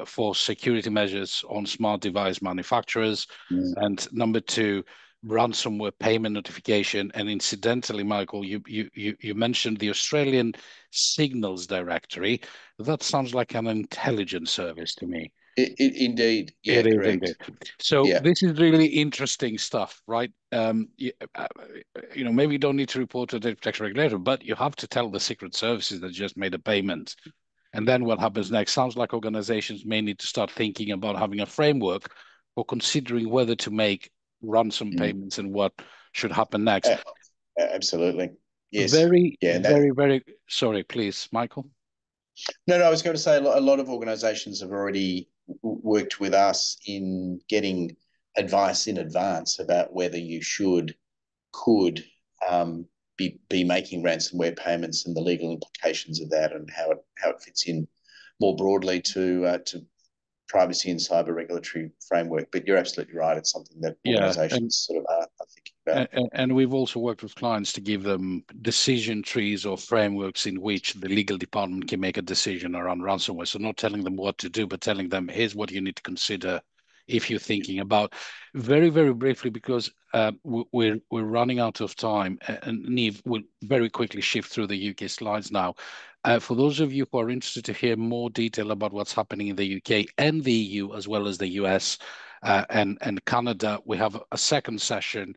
for security measures on smart device manufacturers. And number two, ransomware payment notification. And incidentally, Michael, you mentioned the Australian Signals Directory. That sounds like an intelligence service to me. Indeed. Yeah, It is correct. indeed. So this is really interesting stuff, right? You know, maybe you don't need to report to the data protection regulator, but you have to tell the secret services that just made a payment. And then what happens next? Sounds like organizations may need to start thinking about having a framework for considering whether to make ransom payments and what should happen next. Absolutely. Yes. Very, sorry, please, Michael. No, I was going to say a lot of organizations have already worked with us in getting advice in advance about whether you could be making ransomware payments and the legal implications of that and how it fits in more broadly to privacy and cyber regulatory framework. But you're absolutely right; it's something that organisations sort of are thinking about. And we've also worked with clients to give them decision trees or frameworks in which the legal department can make a decision around ransomware. So not telling them what to do, but telling them, here's what you need to consider if you're thinking about. Very, very briefly, because we're running out of time, and Niamh will very quickly shift through the UK slides now. For those of you who are interested to hear more detail about what's happening in the UK and the EU, as well as the US and Canada, we have a second session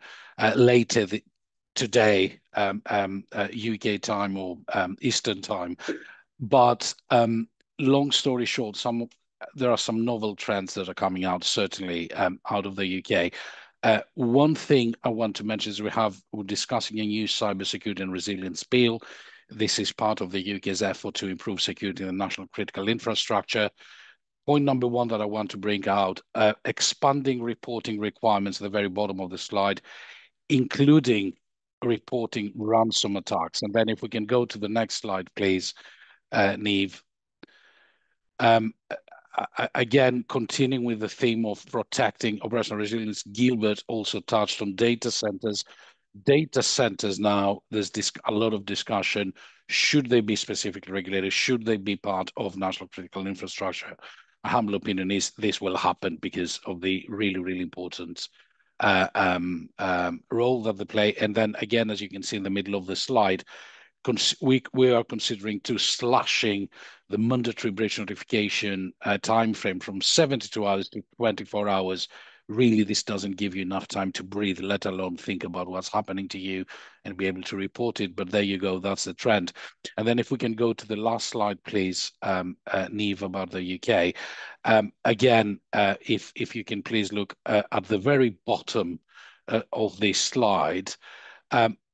later today, UK time or Eastern time. But long story short, there are some novel trends that are coming out, certainly out of the UK. One thing I want to mention is we're discussing a new cybersecurity and resilience bill. This is part of the UK's effort to improve security in the national critical infrastructure. Point number one that I want to bring out, expanding reporting requirements at the very bottom of the slide, including reporting ransom attacks. And then if we can go to the next slide, please, Niamh. Again, continuing with the theme of protecting operational resilience, Gilbert also touched on data centers. Data centers now, there's a lot of discussion. Should they be specifically regulated? Should they be part of national critical infrastructure? A humble opinion is this will happen because of the really, really important role that they play. And then again, as you can see in the middle of the slide, we are considering slashing the mandatory breach notification time frame from 72 hours to 24 hours. Really, this doesn't give you enough time to breathe, let alone think about what's happening to you and be able to report it. But there you go, that's the trend. And then if we can go to the last slide, please, Niamh, about the UK. Again, if you can please look at the very bottom of this slide,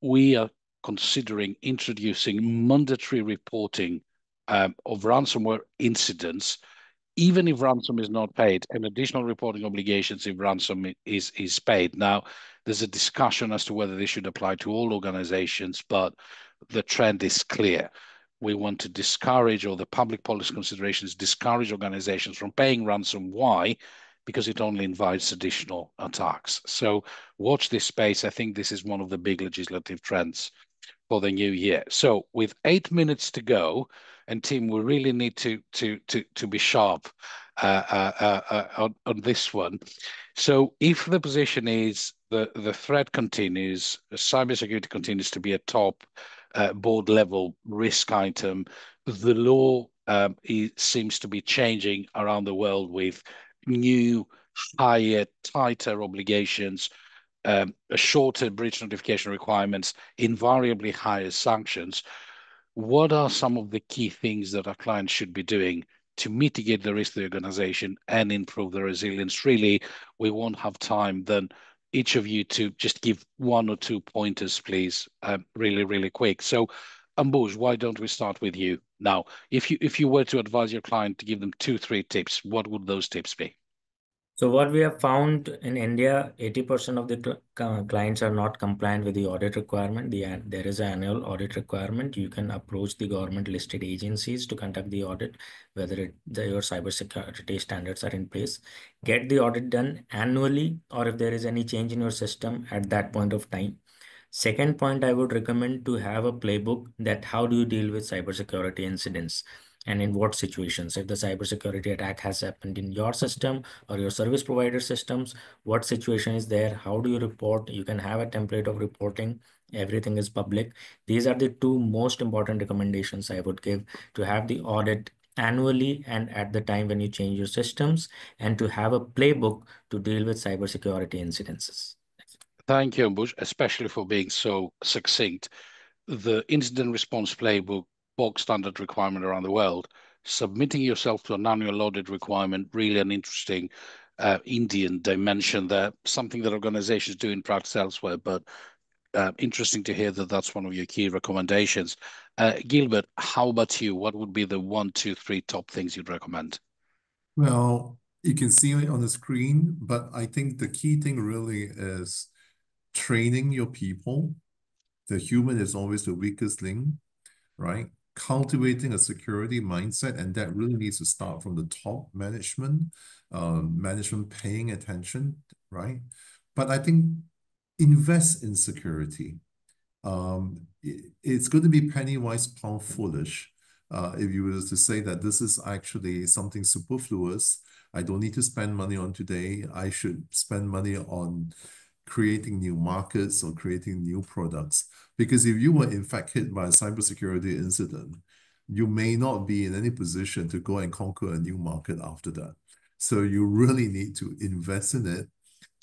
we are considering introducing mandatory reporting of ransomware incidents, even if ransom is not paid, and additional reporting obligations if ransom is paid. Now, there's a discussion as to whether this should apply to all organizations, but the trend is clear. We want to discourage, or the public policy considerations discourage organizations from paying ransom. Why? Because it only invites additional attacks. So watch this space. I think this is one of the big legislative trends for the new year. So with 8 minutes to go, and team, we really need to be sharp on this one. So if the position is the threat continues, cybersecurity continues to be a top board level risk item, the law seems to be changing around the world with new, higher, tighter obligations, shorter breach notification requirements, invariably higher sanctions. What are some of the key things that our clients should be doing to mitigate the risk to the organization and improve the resilience? Really, we won't have time. Then each of you to just give 1 or 2 pointers, please, really, really quick. So, Ambuj, why don't we start with you now? If you were to advise your client to give them 2, 3 tips, what would those tips be? So what we have found in India, 80% of the clients are not compliant with the audit requirement. There is an annual audit requirement. You can approach the government listed agencies to conduct the audit, whether your cybersecurity standards are in place. Get the audit done annually, or if there is any change in your system at that point of time. Second point, I would recommend to have a playbook that how do you deal with cybersecurity incidents and in what situations. If the cybersecurity attack has happened in your system or your service provider systems, what situation is there? How do you report? You can have a template of reporting. Everything is public. These are the 2 most important recommendations I would give: to have the audit annually and at the time when you change your systems, and to have a playbook to deal with cybersecurity incidences. Thank you, Ambuj, especially for being so succinct. The incident response playbook, bog standard requirement around the world, submitting yourself to an annual audit requirement, really an interesting Indian dimension there, something that organizations do in practice elsewhere, but interesting to hear that that's one of your key recommendations. Gilbert, how about you? What would be the 1, 2, 3 top things you'd recommend? Well, you can see it on the screen, but I think the key thing really is training your people. The human is always the weakest link, right? Cultivating a security mindset, and that really needs to start from the top management, management paying attention, right? But I think invest in security. It's going to be penny wise, pound foolish. If you were to say that this is actually something superfluous, I don't need to spend money on today. I should spend money on creating new markets or creating new products. Because if you were in fact hit by a cybersecurity incident, you may not be in any position to go and conquer a new market after that. So you really need to invest in it,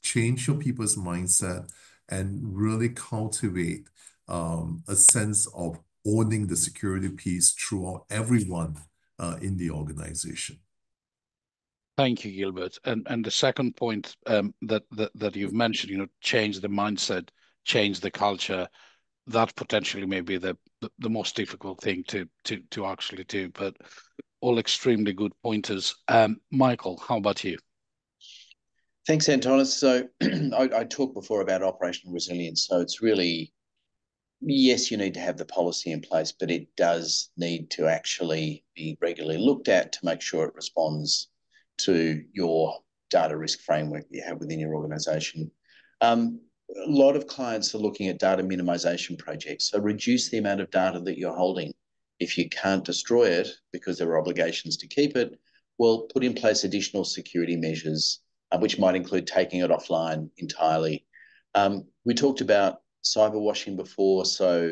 change your people's mindset, and really cultivate a sense of owning the security piece throughout everyone in the organization. Thank you, Gilbert. And the second point that you've mentioned, change the mindset, change the culture. That potentially may be the most difficult thing to actually do, but all extremely good pointers. Michael, how about you? Thanks, Antonis. So I talked before about operational resilience. So it's really, yes, you need to have the policy in place, but it does need to actually be regularly looked at to make sure it responds to your data risk framework that you have within your organization. A lot of clients are looking at data minimization projects. So reduce the amount of data that you're holding. If you can't destroy it because there are obligations to keep it, well, put in place additional security measures, which might include taking it offline entirely. We talked about cyber washing before, so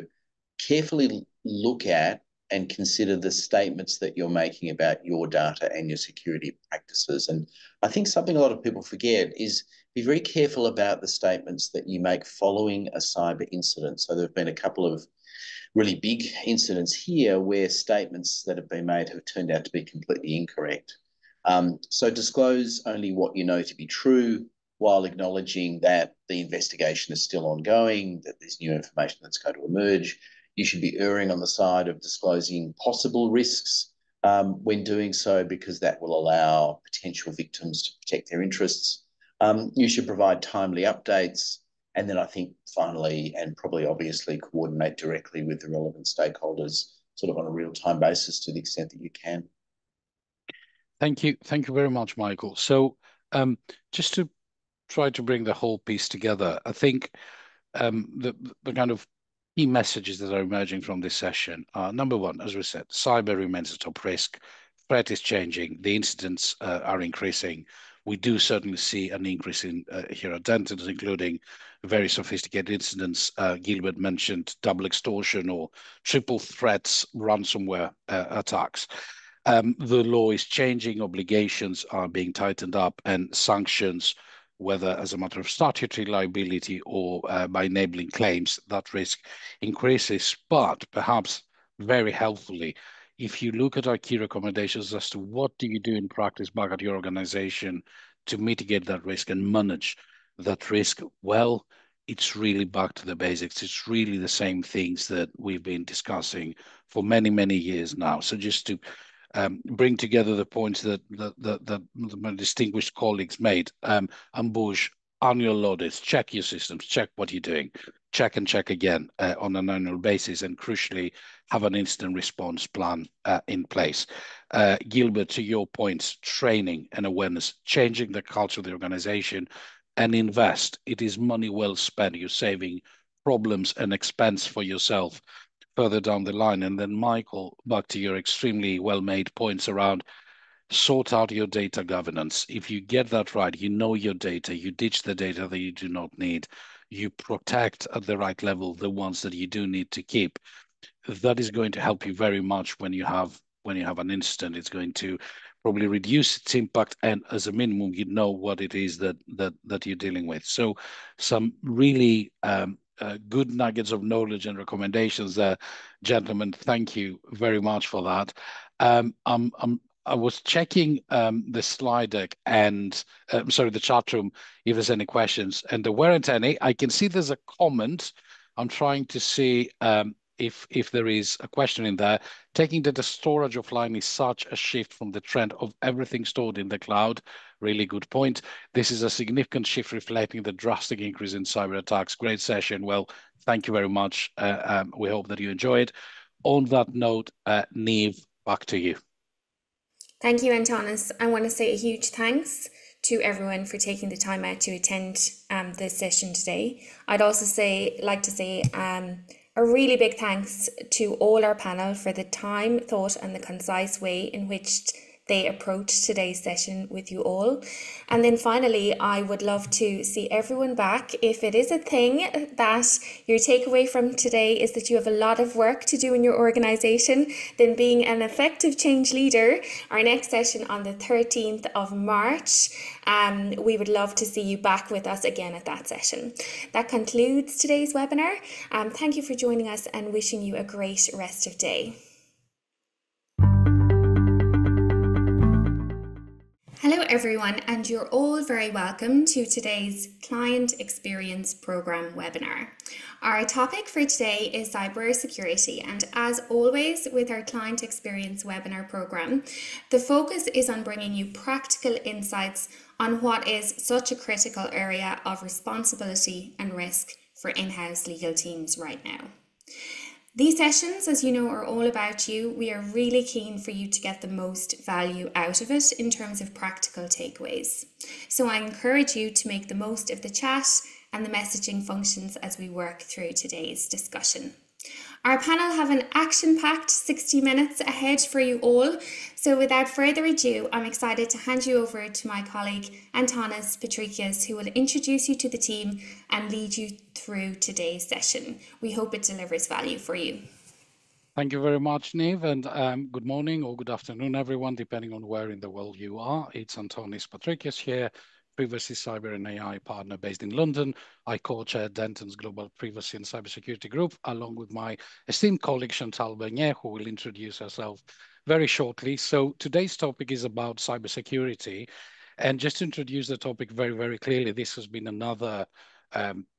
carefully look at and consider the statements that you're making about your data and your security practices. And I think something a lot of people forget is be very careful about the statements that you make following a cyber incident. So there have been a couple of really big incidents here where statements that have been made have turned out to be completely incorrect. So disclose only what you know to be true, while acknowledging that the investigation is still ongoing, that there's new information that's going to emerge. You should be erring on the side of disclosing possible risks when doing so, because that will allow potential victims to protect their interests. You should provide timely updates. And then I think finally, and probably obviously, coordinate directly with the relevant stakeholders sort of on a real-time basis to the extent that you can. Thank you. Thank you very much, Michael. So just to try to bring the whole piece together, I think the kind of key messages that are emerging from this session are, number one, as we said, cyber remains a top risk. Threat is changing. The incidents are increasing. We do certainly see an increase in here at Dentons, including very sophisticated incidents. Gilbert mentioned double extortion or triple threats, ransomware attacks. The law is changing, obligations are being tightened up, and sanctions, whether as a matter of statutory liability or by enabling claims, that risk increases. But perhaps very helpfully, if you look at our key recommendations as to what do you do in practice back at your organization to mitigate that risk and manage that risk, well, it's really back to the basics. It's really the same things that we've been discussing for many, many years now. So just to bring together the points that my distinguished colleagues made. Ambush, annual audits, check your systems, check what you're doing, check and check again on an annual basis, and crucially, have an instant response plan in place. Gilbert, to your points, training and awareness, changing the culture of the organization, and invest. It is money well spent. You're saving problems and expense for yourself further down the line. And then, Michael, back to your extremely well-made points around sort out your data governance. If you get that right, you know your data, you ditch the data that you do not need, you protect at the right level the ones that you do need to keep. That is going to help you very much when you have an incident. It's going to probably reduce its impact, and as a minimum, you know what it is that you're dealing with. So some really good nuggets of knowledge and recommendations there, gentlemen. Thank you very much for that. I was checking the slide deck and the chat room if there's any questions, and there weren't any. I can see there's a comment. I'm trying to see if there is a question in there. Taking data storage offline is such a shift from the trend of everything stored in the cloud. Really good point. This is a significant shift reflecting the drastic increase in cyber attacks. Great session. Well, thank you very much. We hope that you enjoyed. On that note, Niamh, back to you. Thank you, Antonis. I want to say a huge thanks to everyone for taking the time out to attend this session today. I'd also like to say a really big thanks to all our panel for the time, thought and the concise way in which they approach today's session with you all. And then finally, I would love to see everyone back. If it is a thing that your takeaway from today is that you have a lot of work to do in your organization, then being an effective change leader, our next session on the 13th of March, we would love to see you back with us again at that session. That concludes today's webinar. Thank you for joining us and wishing you a great rest of day. Hello everyone, and you're all very welcome to today's Client Experience Programme webinar. Our topic for today is cybersecurity, and as always with our Client Experience webinar programme, the focus is on bringing you practical insights on what is such a critical area of responsibility and risk for in-house legal teams right now. These sessions, as you know, are all about you. We are really keen for you to get the most value out of it in terms of practical takeaways. So I encourage you to make the most of the chat and the messaging functions as we work through today's discussion. Our panel have an action-packed 60 minutes ahead for you all. So without further ado, I'm excited to hand you over to my colleague, Antonis Patrikias, who will introduce you to the team and lead you through today's session. We hope it delivers value for you. Thank you very much, Niamh, and good morning or good afternoon, everyone, depending on where in the world you are. It's Antonis Patrikias here, Privacy Cyber and AI partner based in London. I co-chair Denton's Global Privacy and Cybersecurity Group, along with my esteemed colleague Chantal Bernier, who will introduce herself very shortly. So today's topic is about cybersecurity. And just to introduce the topic very, very clearly, this has been another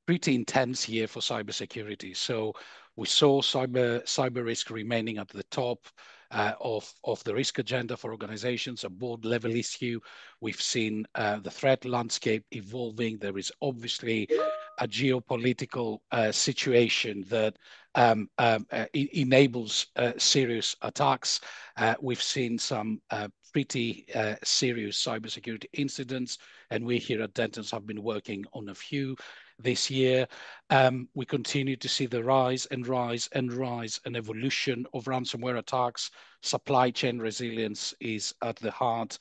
pretty intense year for cybersecurity. So we saw cyber risk remaining at the top of the risk agenda for organizations, a board level issue. We've seen the threat landscape evolving. There is obviously a geopolitical situation that enables serious attacks. We've seen some pretty serious cybersecurity incidents, and we here at Dentons have been working on a few this year. We continue to see the rise and evolution of ransomware attacks. Supply chain resilience is at the heart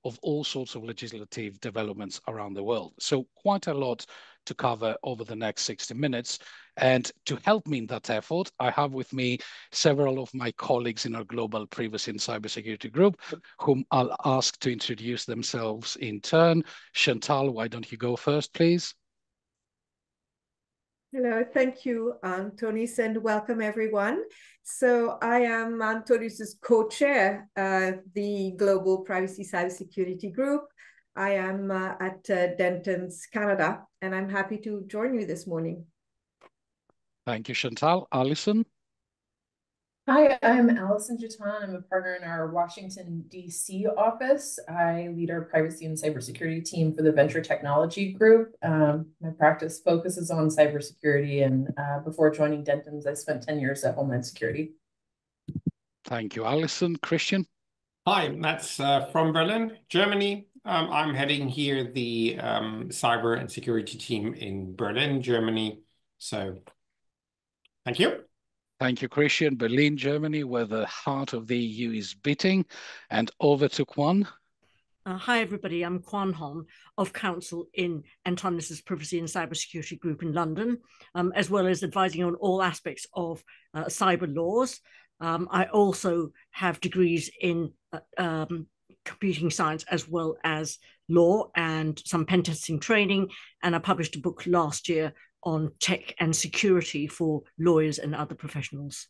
of all sorts of legislative developments around the world. So quite a lot to cover over the next 60 minutes. And to help me in that effort, I have with me several of my colleagues in our global privacy and cybersecurity group, whom I'll ask to introduce themselves in turn. Chantal, why don't you go first, please? Hello, thank you, Antonis, and welcome everyone. So I am Antonis's co-chair of the Global Privacy Cybersecurity Group. I am at Dentons Canada, and I'm happy to join you this morning. Thank you, Chantal. Alison? Hi, I'm Alison Jaton. I'm a partner in our Washington, D.C. office. I lead our privacy and cybersecurity team for the Venture Technology Group. My practice focuses on cybersecurity, and before joining Dentons, I spent 10 years at Homeland Security. Thank you, Alison. Christian? Hi, Matt's from Berlin, Germany. I'm heading here the cyber and security team in Berlin, Germany. So, thank you. Thank you, Christian. Berlin, Germany, where the heart of the EU is beating. And over to Kwan. Hi, everybody. I'm Kwan Hon of Counsel in Antonis's Privacy and Cybersecurity Group in London, as well as advising on all aspects of cyber laws. I also have degrees in computing science as well as law and some pen testing training. And I published a book last year on tech and security for lawyers and other professionals.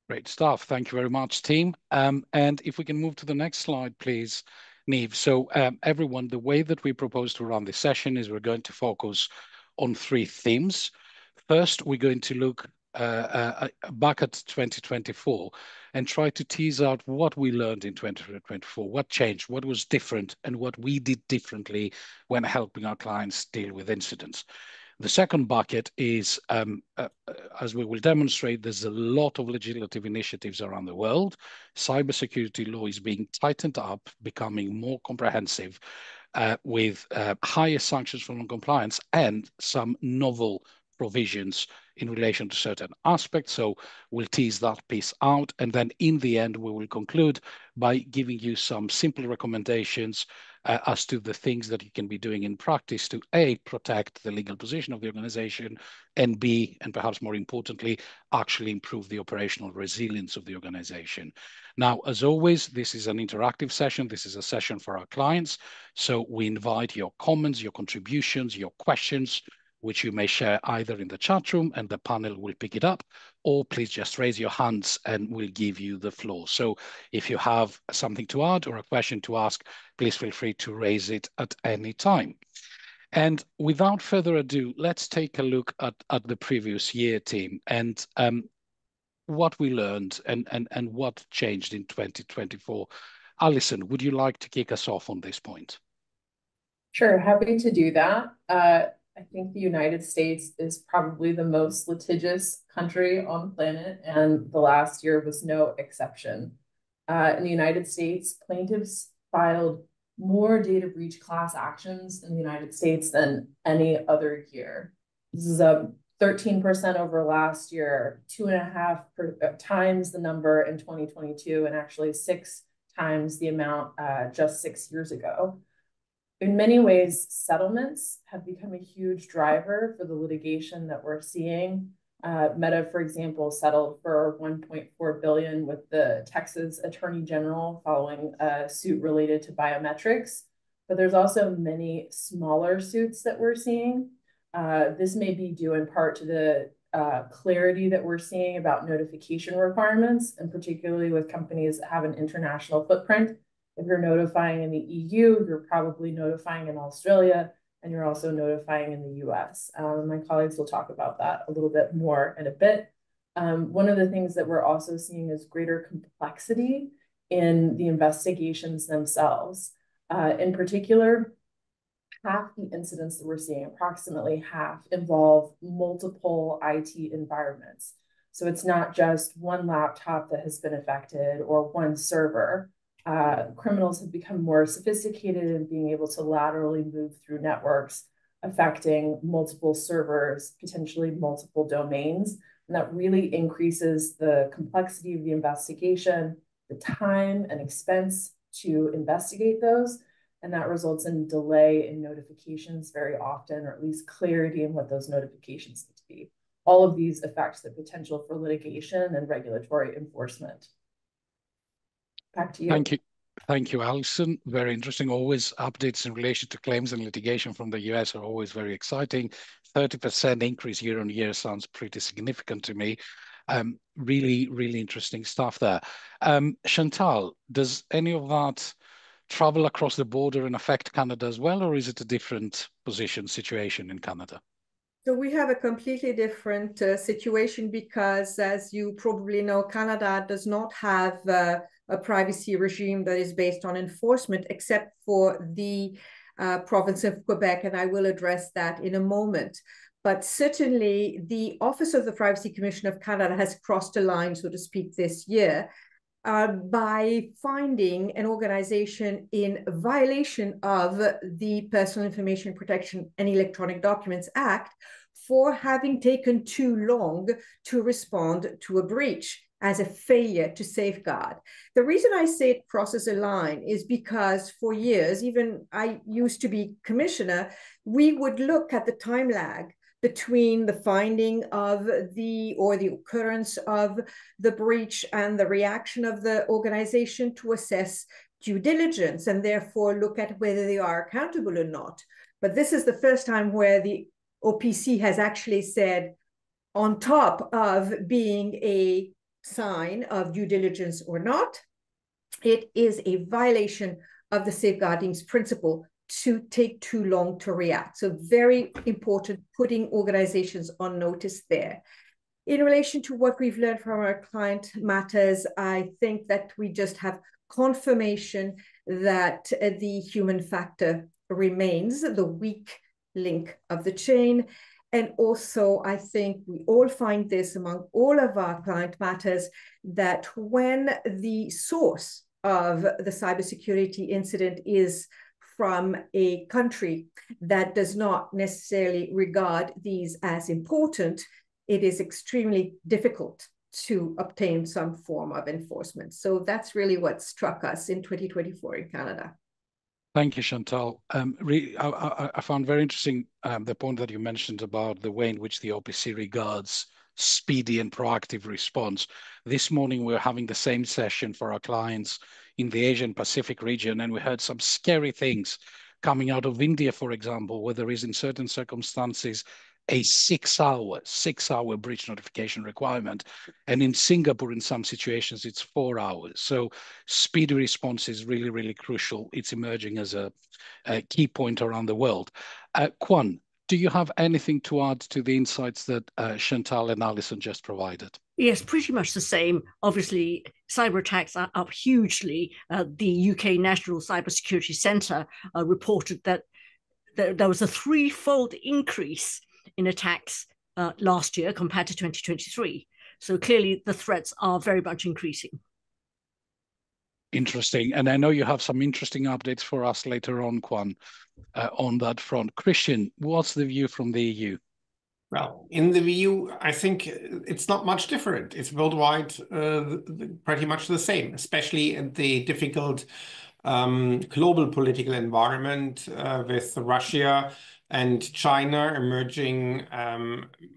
Great stuff. Thank you very much, team. And if we can move to the next slide, please, Niamh. So everyone, the way that we propose to run this session is we're going to focus on three themes. First, we're going to look back at 2024 and try to tease out what we learned in 2024, what changed, what was different, and what we did differently when helping our clients deal with incidents. The second bucket is, as we will demonstrate, there's a lot of legislative initiatives around the world. Cybersecurity law is being tightened up, becoming more comprehensive. with higher sanctions for non-compliance and some novel provisions in relation to certain aspects. So we'll tease that piece out. And then in the end, we will conclude by giving you some simple recommendations as to the things that you can be doing in practice to A, protect the legal position of the organization, and B, and perhaps more importantly, actually improve the operational resilience of the organization. Now, as always, this is an interactive session. This is a session for our clients. So we invite your comments, your contributions, your questions, which you may share either in the chat room and the panel will pick it up, or please just raise your hands and we'll give you the floor. So if you have something to add or a question to ask, please feel free to raise it at any time. And without further ado, let's take a look at the previous year, team, and what we learned and what changed in 2024. Alison, would you like to kick us off on this point? Sure, happy to do that. I think the United States is probably the most litigious country on the planet, and the last year was no exception. In the United States, plaintiffs filed more data breach class actions in the United States than any other year. This is a 13% over last year, 2.5 times the number in 2022, and actually 6 times the amount just 6 years ago. In many ways, settlements have become a huge driver for the litigation that we're seeing. Meta, for example, settled for $1.4 billion with the Texas Attorney General following a suit related to biometrics. But there's also many smaller suits that we're seeing. This may be due in part to the clarity that we're seeing about notification requirements, and particularly with companies that have an international footprint. If you're notifying in the EU, you're probably notifying in Australia, and you're also notifying in the US. My colleagues will talk about that a little bit more in a bit. One of the things that we're also seeing is greater complexity in the investigations themselves. In particular, half the incidents that we're seeing, approximately half, involve multiple IT environments. So it's not just one laptop that has been affected or one server. Criminals have become more sophisticated in being able to laterally move through networks, affecting multiple servers, potentially multiple domains. And that really increases the complexity of the investigation, the time and expense to investigate those. And that results in delay in notifications very often, or at least clarity in what those notifications need to be. All of these affect the potential for litigation and regulatory enforcement. Back to you. Thank you. Thank you, Alison. Very interesting. Always updates in relation to claims and litigation from the US are always very exciting. 30% increase year on year sounds pretty significant to me. Really, really interesting stuff there. Chantal, does any of that travel across the border and affect Canada as well, or is it a different situation in Canada? So we have a completely different situation because, as you probably know, Canada does not have a privacy regime that is based on enforcement, except for the province of Quebec, and I will address that in a moment. But certainly, the Office of the Privacy Commission of Canada has crossed a line, so to speak, this year by finding an organization in violation of the Personal Information Protection and Electronic Documents Act for having taken too long to respond to a breach as a failure to safeguard. The reason I say it crosses a line is because for years, even I used to be commissioner, we would look at the time lag between the finding of the occurrence of the breach and the reaction of the organization to assess due diligence and therefore look at whether they are accountable or not. But this is the first time where the OPC has actually said, on top of being a sign of due diligence or not, it is a violation of the safeguarding principle to take too long to react. So very important, putting organizations on notice there. In relation to what we've learned from our client matters, I think that we just have confirmation that the human factor remains the weak link of the chain. And also, I think we all find this among all of our client matters, that when the source of the cybersecurity incident is from a country that does not necessarily regard these as important, it is extremely difficult to obtain some form of enforcement. So that's really what struck us in 2024 in Canada. Thank you, Chantal. I found very interesting the point that you mentioned about the way in which the OPC regards speedy and proactive response. This morning, we're having the same session for our clients in the Asian Pacific region, and we heard some scary things coming out of India, for example, where there is in certain circumstances a 6-hour breach notification requirement. And in Singapore, in some situations, it's 4 hours. So speedy response is really, really crucial. It's emerging as a key point around the world. Kwan, do you have anything to add to the insights that Chantal and Alison just provided? Yes, pretty much the same. Obviously, cyber attacks are up hugely. The UK National Cybersecurity Centre reported that there was a 3-fold increase in attacks last year compared to 2023. So clearly the threats are very much increasing. Interesting. And I know you have some interesting updates for us later on, Kwan, on that front. Christian, what's the view from the EU? Well, in the EU, I think it's not much different. It's worldwide pretty much the same, especially in the difficult global political environment with Russia and China emerging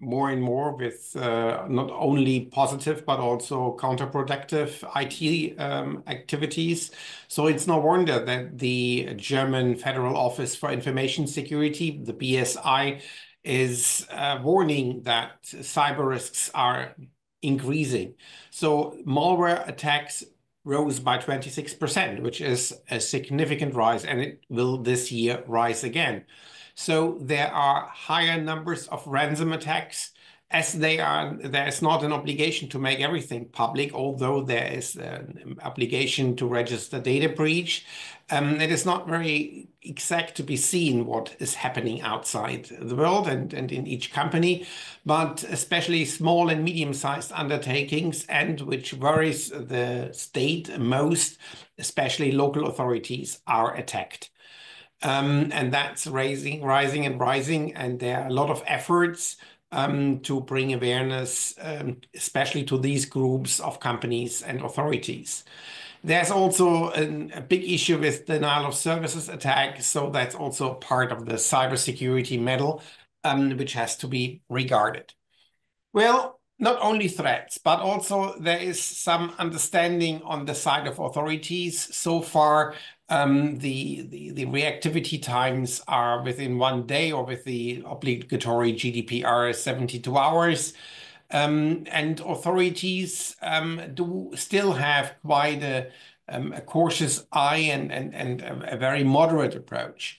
more and more with not only positive but also counterproductive IT activities. So it's no wonder that the German Federal Office for Information Security, the BSI, is warning that cyber risks are increasing. So malware attacks rose by 26%, which is a significant rise, and it will this year rise again. So there are higher numbers of ransom attacks, as there is not an obligation to make everything public, although there is an obligation to register data breach. It is not very exact to be seen what is happening outside the world and in each company, but especially small and medium-sized undertakings, and which worries the state most, especially local authorities, are attacked. And that's rising and rising, and there are a lot of efforts to bring awareness, especially to these groups of companies and authorities. There's also a big issue with denial of services attacks, so that's also part of the cybersecurity medal, which has to be regarded. Well, not only threats, but also there is some understanding on the side of authorities. So far, the reactivity times are within 1 day, or with the obligatory GDPR 72 hours. And authorities do still have quite a cautious eye and a very moderate approach,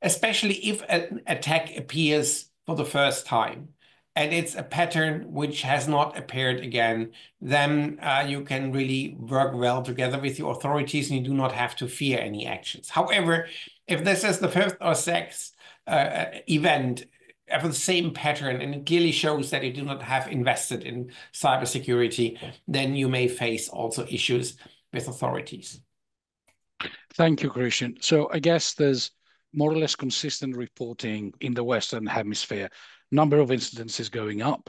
especially if an attack appears for the first time and it's a pattern which has not appeared again, then you can really work well together with the authorities and you do not have to fear any actions. However, if this is the fifth or sixth event of the same pattern, and it clearly shows that you do not have invested in cybersecurity, then you may face also issues with authorities. Thank you, Christian. So I guess there's more or less consistent reporting in the Western Hemisphere. Number of incidences going up.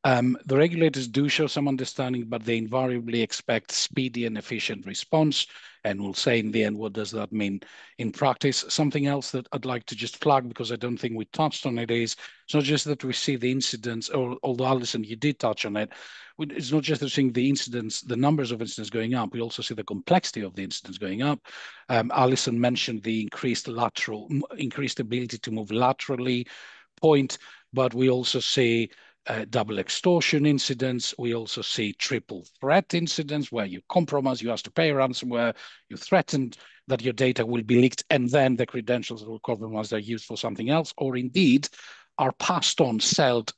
The regulators do show some understanding, but they invariably expect speedy and efficient response. And we'll say in the end, what does that mean in practice? Something else that I'd like to just flag, because I don't think we touched on it, is it's not just that we see the incidents, or although Alison, you did touch on it, it's not just that we're seeing the incidents, the numbers of incidents going up, we also see the complexity of the incidents going up. Alison mentioned the increased ability to move laterally point, but we also see double extortion incidents. We also see triple threat incidents where you compromise, you ask to pay ransomware, you threatened that your data will be leaked, and then the credentials that were compromised are used for something else, or indeed are passed on, sold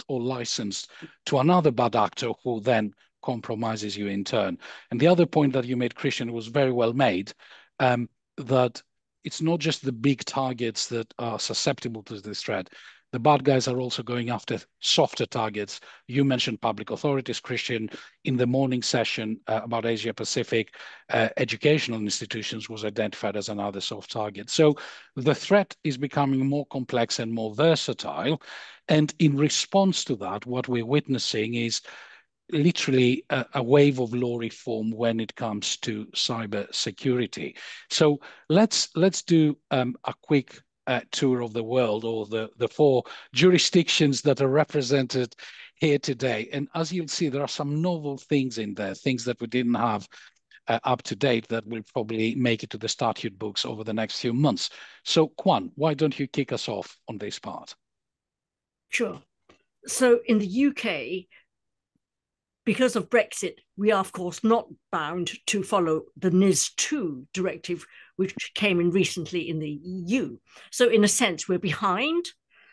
or licensed to another bad actor who then compromises you in turn. And the other point that you made, Christian, was very well made, that it's not just the big targets that are susceptible to this threat. The bad guys are also going after softer targets. You mentioned public authorities, Christian, in the morning session about Asia Pacific. Educational institutions was identified as another soft target. So the threat is becoming more complex and more versatile. And in response to that, what we're witnessing is literally a wave of law reform when it comes to cyber security. So let's do a quick tour of the world, or the 4 jurisdictions that are represented here today. And as you'll see, there are some novel things in there, things that we didn't have up to date that will probably make it to the statute books over the next few months. So Kwan, why don't you kick us off on this part? Sure. So in the UK, because of Brexit, we are, of course, not bound to follow the NIS2 directive, which came in recently in the EU. So in a sense, we're behind.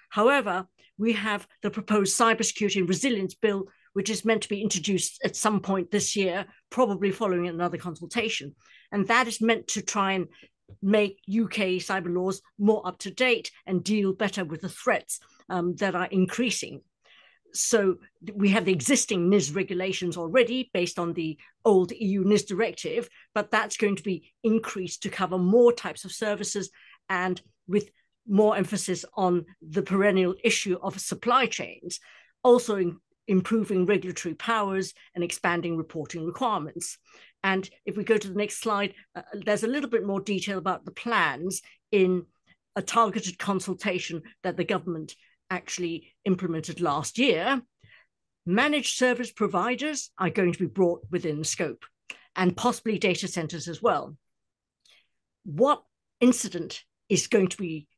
However, we have the proposed Cybersecurity and Resilience Bill, which is meant to be introduced at some point this year, probably following another consultation. And that is meant to try and make UK cyber laws more up to date and deal better with the threats that are increasing. So we have the existing NIS regulations already based on the old EU NIS directive, but that's going to be increased to cover more types of services and with more emphasis on the perennial issue of supply chains, also improving regulatory powers and expanding reporting requirements. And if we go to the next slide, there's a little bit more detail about the plans in a targeted consultation that the government actually implemented last year. Managed service providers are going to be brought within the scope, and possibly data centers as well. What incident is going to be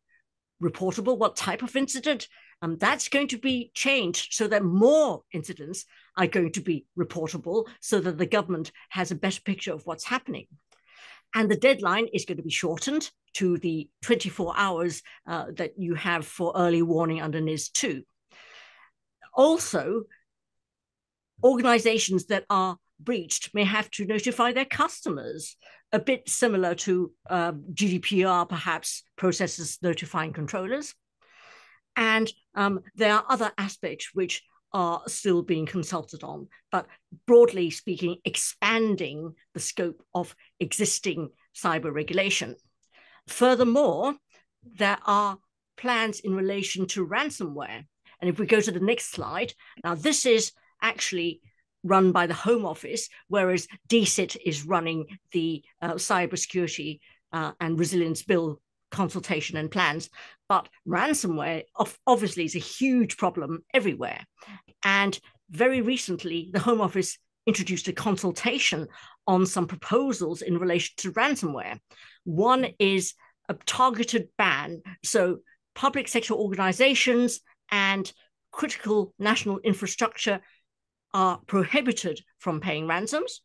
reportable? What type of incident? That's going to be changed so that more incidents are going to be reportable, so that the government has a better picture of what's happening. And the deadline is going to be shortened to the 24 hours that you have for early warning under NIS2. Also, organizations that are breached may have to notify their customers, a bit similar to GDPR, perhaps, processes notifying controllers. And there are other aspects which are still being consulted on, but broadly speaking, expanding the scope of existing cyber regulation. Furthermore, there are plans in relation to ransomware. And if we go to the next slide, now this is actually run by the Home Office, whereas DCIT is running the cybersecurity and resilience bill consultation and plans. But ransomware obviously is a huge problem everywhere. And very recently, the Home Office introduced a consultation on some proposals in relation to ransomware. One is a targeted ban. So public sector organizations and critical national infrastructure are prohibited from paying ransoms.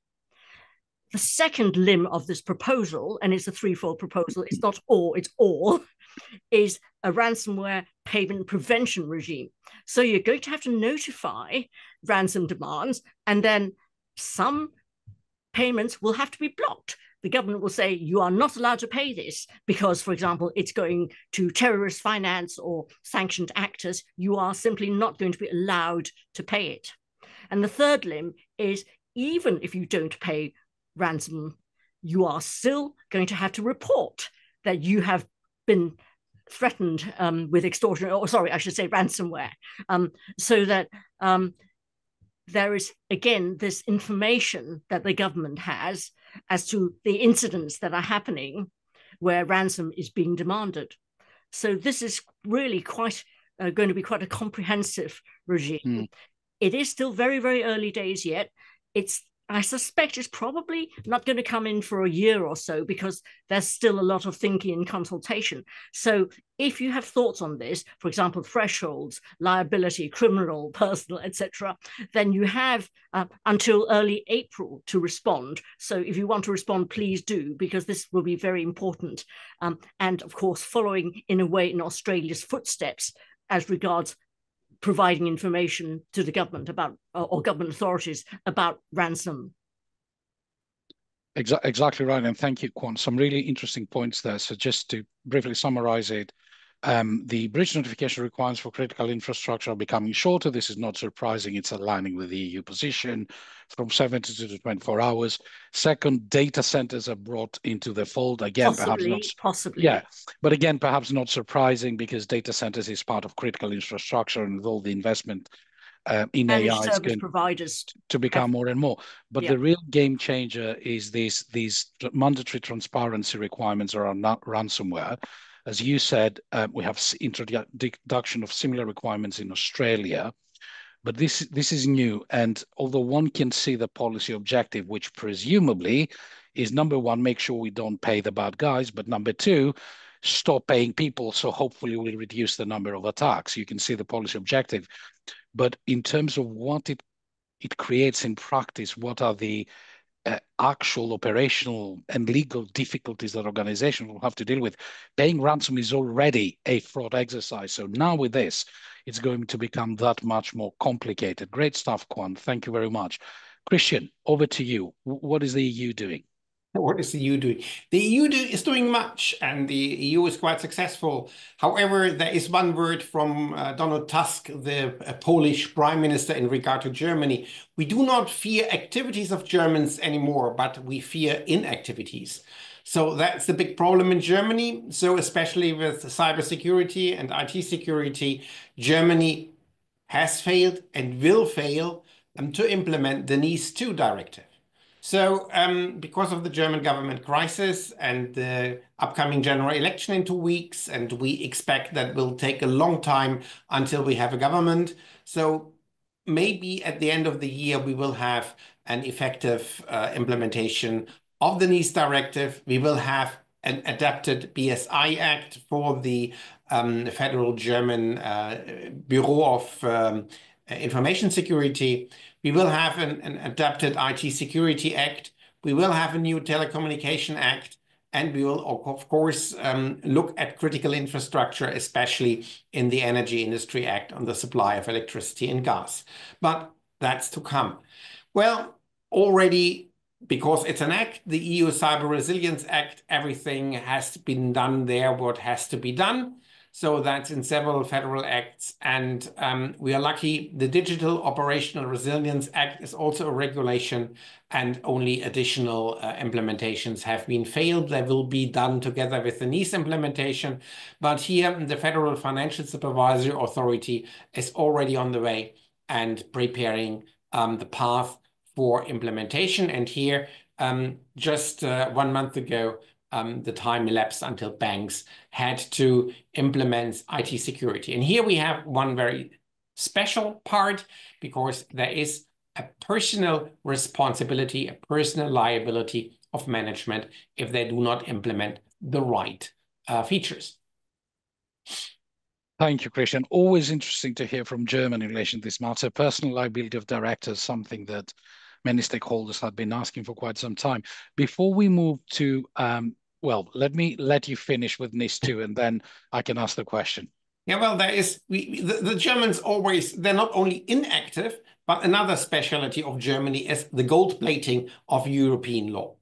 The second limb of this proposal, and it's a threefold proposal, it's not or, it's all, is a ransomware payment prevention regime. So you're going to have to notify ransom demands, and then some payments will have to be blocked. The government will say, you are not allowed to pay this because, for example, it's going to terrorist finance or sanctioned actors. You are simply not going to be allowed to pay it. And the third limb is, even if you don't pay ransom, you are still going to have to report that you have been threatened with extortion, or sorry, I should say ransomware, so that there is, again, this information that the government has as to the incidents that are happening where ransom is being demanded. So this is really quite going to be quite a comprehensive regime. It is still very, very early days yet. I suspect it's probably not going to come in for a year or so because there's still a lot of thinking and consultation. So if you have thoughts on this, for example, thresholds, liability, criminal, personal, etc., then you have until early April to respond. So if you want to respond, please do, because this will be very important. And of course, following in a way in Australia's footsteps as regards providing information to the government about, or government authorities about ransom. Exactly right. And thank you, Kwan. Some really interesting points there. So just to briefly summarize it, The breach notification requirements for critical infrastructure are becoming shorter. This is not surprising. It's aligning with the EU position from 72 to 24 hours. Second, data centers are brought into the fold. Again, possibly. Yeah, but again, perhaps not surprising because data centers is part of critical infrastructure, and with all the investment in AI is going providers to become more and more. But the real game changer is these mandatory transparency requirements around ransomware. As you said, we have introduction of similar requirements in Australia, but this is new. And although one can see the policy objective, which presumably is number one, make sure we don't pay the bad guys, but number two, stop paying people. So hopefully we'll reduce the number of attacks. You can see the policy objective. But in terms of what it creates in practice, what are the actual operational and legal difficulties that organizations will have to deal with? Paying ransom is already a fraud exercise. So now with this, it's going to become that much more complicated. Great stuff, Kwan. Thank you very much. Christian, over to you. What is the EU doing? What is the EU doing? The EU is doing much, and the EU is quite successful. However, there is one word from Donald Tusk, the Polish Prime Minister, in regard to Germany. We do not fear activities of Germans anymore, but we fear inactivities. So that's the big problem in Germany. So especially with cybersecurity and IT security, Germany has failed and will fail to implement the NIS2 directive. So because of the German government crisis and the upcoming general election in 2 weeks, and we expect that will take a long time until we have a government. So maybe at the end of the year, we will have an effective implementation of the NIS directive. We will have an adapted BSI Act for the Federal German Bureau of Information Security. We will have an adapted IT Security Act. We will have a new Telecommunication Act. And we will, of course, look at critical infrastructure, especially in the Energy Industry Act on the supply of electricity and gas. But that's to come. Well, already, because it's an act, the EU Cyber Resilience Act, everything has been done there, what has to be done. So that's in several federal acts. And we are lucky. The Digital Operational Resilience Act is also a regulation, and only additional implementations have been failed. They will be done together with the NIS implementation. But here, the Federal Financial Supervisory Authority is already on the way and preparing the path for implementation. And here, just 1 month ago, the time elapsed until banks had to implement IT security. And here we have one very special part, because there is a personal responsibility, a personal liability of management if they do not implement the right features. Thank you, Christian. Always interesting to hear from Germany in relation to this matter. Personal liability of directors, something that many stakeholders have been asking for quite some time. Before we move to, well, let me let you finish with NIS2, and then I can ask the question. Yeah, well, there is, the Germans always, they're not only inactive, but another specialty of Germany is the gold plating of European law.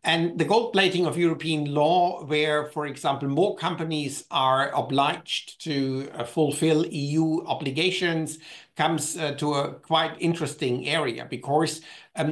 And the gold plating of European law, where, for example, more companies are obliged to fulfill EU obligations, comes to a quite interesting area, because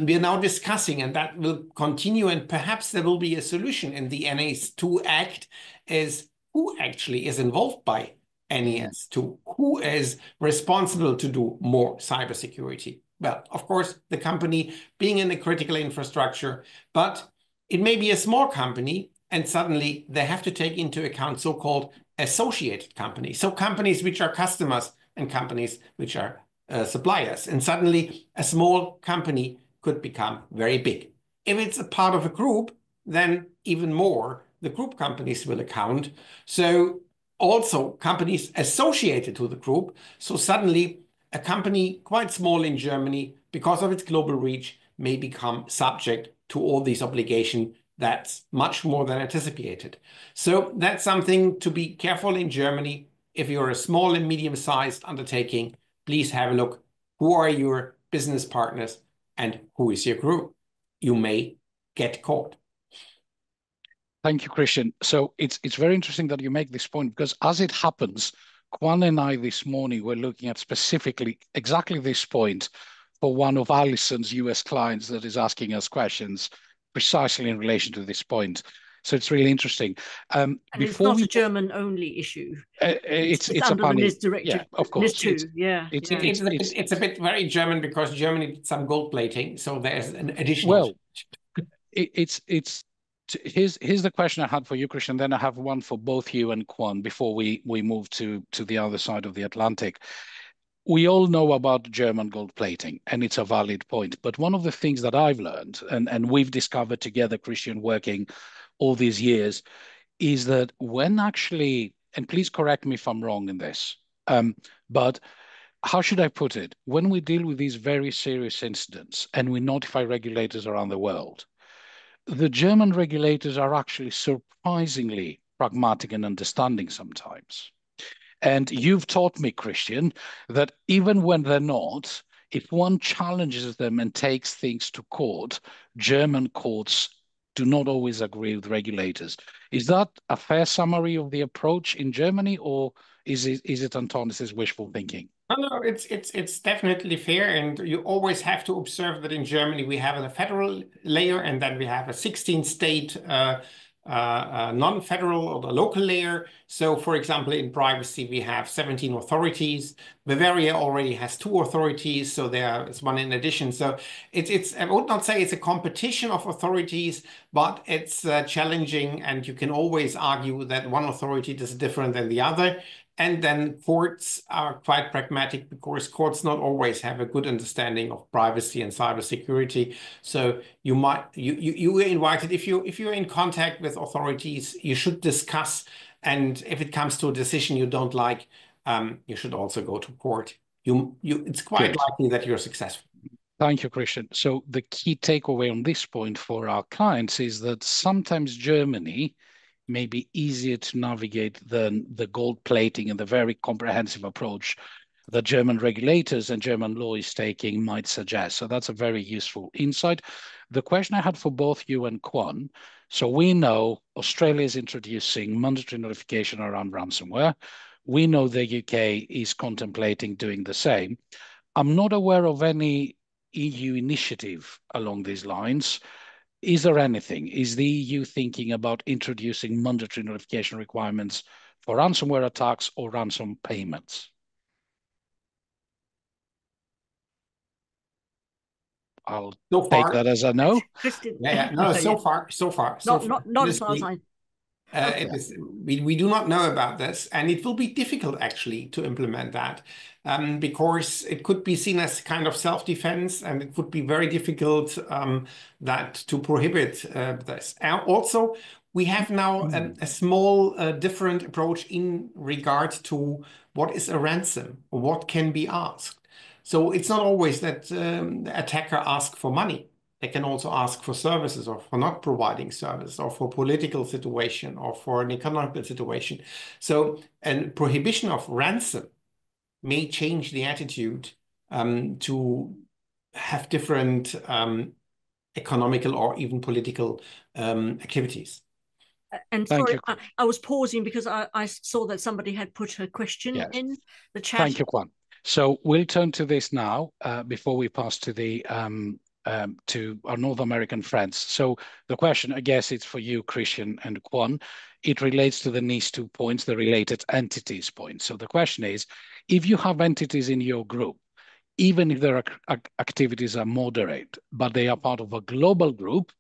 we are now discussing, and that will continue, and perhaps there will be a solution in the NIS2 Act, is who actually is involved by NIS2, who is responsible to do more cybersecurity. Well, of course, the company being in the critical infrastructure, but it may be a small company, and suddenly they have to take into account so-called associated companies. So companies which are customers and companies which are suppliers. And suddenly a small company could become very big. If it's a part of a group, then even more, the group companies will account. So also companies associated to the group. So suddenly a company quite small in Germany, because of its global reach, may become subject to all these obligations. That's much more than anticipated. So that's something to be careful in Germany. If you're a small and medium-sized undertaking, please have a look. Who are your business partners and who is your group? You may get caught. Thank you, Christian. So it's very interesting that you make this point, because as it happens, Kwan and I this morning were looking at specifically exactly this point for one of Alison's US clients that is asking us questions precisely in relation to this point. So it's really interesting. And it's not a German-only issue. It's under the NIS directive. Yeah, of course. NIS 2, It's a bit very German, because Germany did some gold plating, so there's an additional. Well, here's the question I had for you, Christian. Then I have one for both you and Kwan before we move to the other side of the Atlantic. We all know about German gold plating, and it's a valid point. But one of the things that I've learned, and we've discovered together, Christian, working all these years, is that when actually, and please correct me if I'm wrong in this, but how should I put it? When we deal with these very serious incidents and we notify regulators around the world, the German regulators are actually surprisingly pragmatic and understanding sometimes. And you've taught me, Christian, that even when they're not, if one challenges them and takes things to court, German courts do not always agree with regulators. Is that a fair summary of the approach in Germany, or is it Antonis's wishful thinking? No, it's definitely fair, and you always have to observe that in Germany we have a federal layer, and then we have a 16-state non-federal or the local layer. So, for example, in privacy we have 17 authorities. Bavaria already has 2 authorities, so there is one in addition. So it's I would not say it's a competition of authorities, but it's challenging, and you can always argue that one authority is different than the other. And then courts are quite pragmatic, because courts not always have a good understanding of privacy and cybersecurity. So you were invited, if you're in contact with authorities, you should discuss. And if it comes to a decision you don't like, you should also go to court. It's quite likely that you're successful. Thank you, Christian. So the key takeaway on this point for our clients is that sometimes Germany may be easier to navigate than the gold plating and the very comprehensive approach that German regulators and German law is taking might suggest. So that's a very useful insight. The question I had for both you and Kwan, so we know Australia is introducing mandatory notification around ransomware. We know the UK is contemplating doing the same. I'm not aware of any EU initiative along these lines. Is there anything? Is the EU thinking about introducing mandatory notification requirements for ransomware attacks or ransom payments? I'll take that as a no. Christian. No, so far. Not as far as I. We do not know about this, and it will be difficult actually to implement that, because it could be seen as kind of self-defense, and it would be very difficult to prohibit this. Also, we have now a small different approach in regard to what is a ransom, or what can be asked. So it's not always that the attacker asks for money. They can also ask for services, or for not providing service, or for political situation, or for an economic situation. So a prohibition of ransom may change the attitude to have different economical or even political activities. And sorry, I was pausing because I saw that somebody had put a question in the chat. Thank you, Kwan. So we'll turn to this now before we pass to the to our North American friends. So the question, I guess it's for you, Christian and Kwan. It relates to the NIS 2 points, the related entities point. So the question is, if you have entities in your group, even if their activities are moderate, but they are part of a global group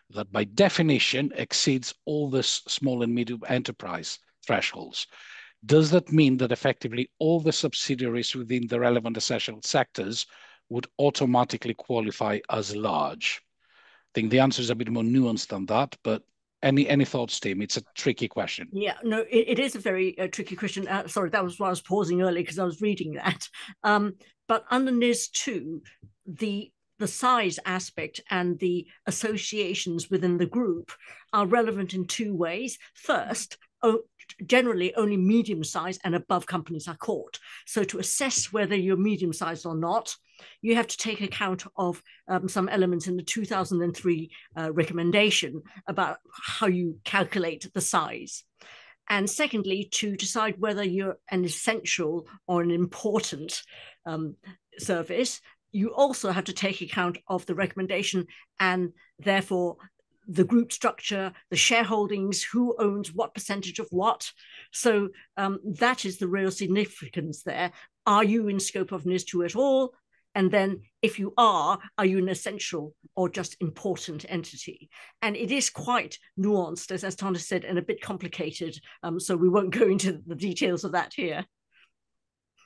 that by definition exceeds all the small and medium enterprise thresholds, does that mean that effectively all the subsidiaries within the relevant essential sectors would automatically qualify as large? I think the answer is a bit more nuanced than that, but any thoughts, Tim? It's a tricky question. Yeah, no, it is a very tricky question. Sorry, that was why I was pausing early, because I was reading that. But under NIS 2, the size aspect and the associations within the group are relevant in 2 ways. First, generally only medium-sized and above companies are caught. So to assess whether you're medium-sized or not, you have to take account of some elements in the 2003 recommendation about how you calculate the size. And secondly, to decide whether you're an essential or an important service, you also have to take account of the recommendation and therefore the group structure, the shareholdings, who owns what percentage of what. So that is the real significance there. Are you in scope of NIS2 at all? And then if you are you an essential or just important entity? And it is quite nuanced, as Tony said, and a bit complicated. So we won't go into the details of that here.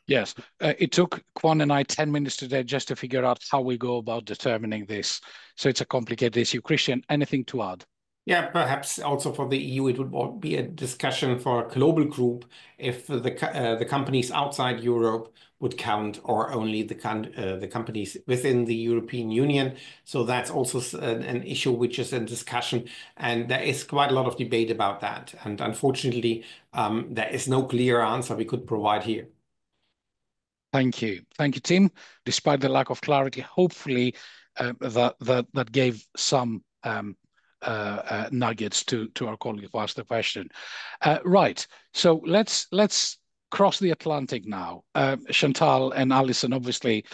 Yes, it took Kwan and I 10 minutes today just to figure out how we go about determining this. So it's a complicated issue. Christian, anything to add? Yeah, perhaps also for the EU, it would be a discussion for a global group if the companies outside Europe would count, or only the companies within the European Union. So that's also an issue which is in discussion, and there is quite a lot of debate about that. And unfortunately, there is no clear answer we could provide here. Thank you, Tim. Despite the lack of clarity, hopefully that gave some nuggets to our colleague who asked the question. Right, so let's cross the Atlantic now. Chantal and Alison, obviously,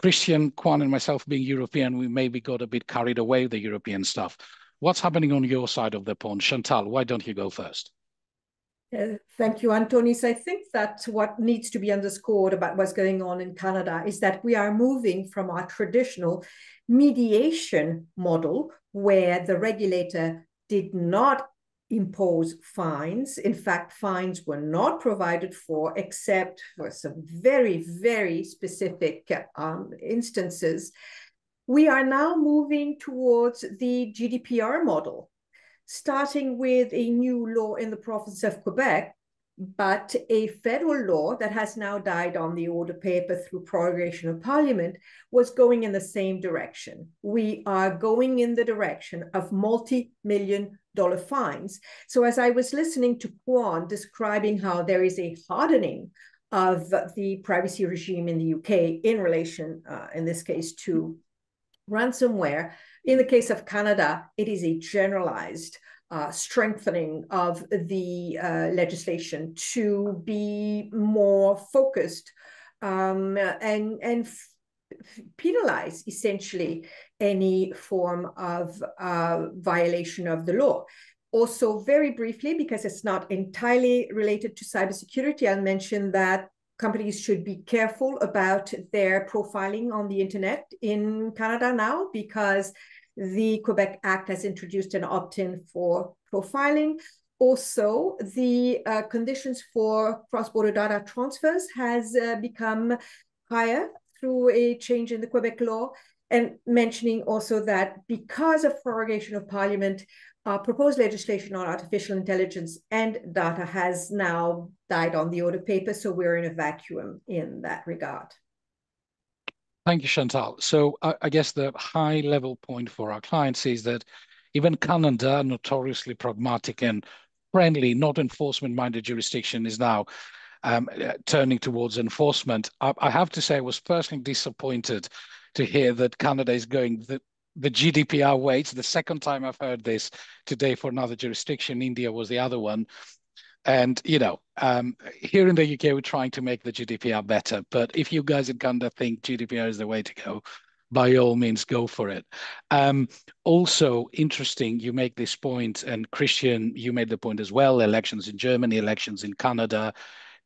Christian, Kwan, and myself being European, we maybe got a bit carried away with the European stuff. What's happening on your side of the pond? Chantal, why don't you go first? Thank you, Antonis. I think that what needs to be underscored about what's going on in Canada is that we are moving from our traditional mediation model, where the regulator did not impose fines. In fact, fines were not provided for, except for some very, very specific instances. We are now moving towards the GDPR model, starting with a new law in the province of Quebec, but a federal law that has now died on the order paper through prorogation of Parliament was going in the same direction. We are going in the direction of multi-million-dollar fines. So as I was listening to Kwan describing how there is a hardening of the privacy regime in the UK in relation, in this case, to ransomware, in the case of Canada, it is a generalized strengthening of the legislation to be more focused and penalize essentially any form of violation of the law. Also, very briefly, because it's not entirely related to cybersecurity, I'll mention that companies should be careful about their profiling on the internet in Canada now, because the Quebec Act has introduced an opt-in for profiling. Also, the conditions for cross-border data transfers has become higher through a change in the Quebec law. And mentioning also that because of prorogation of Parliament, proposed legislation on artificial intelligence and data has now died on the order paper, so we're in a vacuum in that regard. Thank you, Chantal. So I guess the high level point for our clients is that even Canada, notoriously pragmatic and friendly, not enforcement-minded jurisdiction, is now turning towards enforcement. I have to say I was personally disappointed to hear that Canada is going the GDPR way. It's the second time I've heard this today for another jurisdiction. India was the other one. And, you know, here in the UK, we're trying to make the GDPR better. But if you guys in Canada think GDPR is the way to go, by all means, go for it. Also interesting, you make this point, and Christian, you made the point as well, elections in Germany, elections in Canada,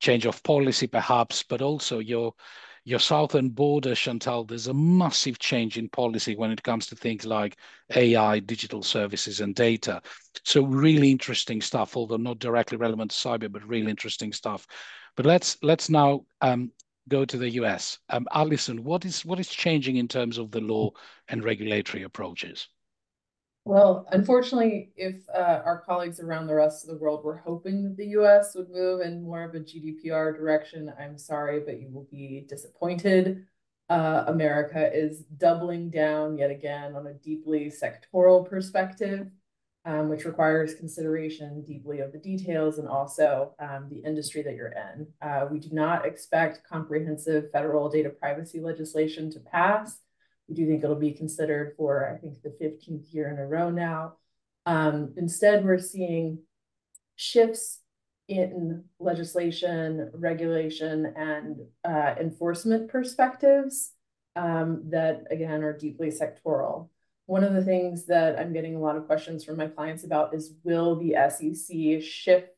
change of policy perhaps, but also your southern border, Chantal, there's a massive change in policy when it comes to things like AI, digital services, and data. So really interesting stuff, although not directly relevant to cyber, but really interesting stuff. But let's now go to the US. Alison, what is changing in terms of the law and regulatory approaches? Well, unfortunately, if our colleagues around the rest of the world were hoping that the US would move in more of a GDPR direction, I'm sorry, but you will be disappointed. America is doubling down yet again on a deeply sectoral perspective. which requires consideration deeply of the details and also the industry that you're in. We do not expect comprehensive federal data privacy legislation to pass. We do think it'll be considered for, I think, the 15th year in a row now. Instead, we're seeing shifts in legislation, regulation, and enforcement perspectives that, again, are deeply sectoral. One of the things that I'm getting a lot of questions from my clients about is, will the SEC shift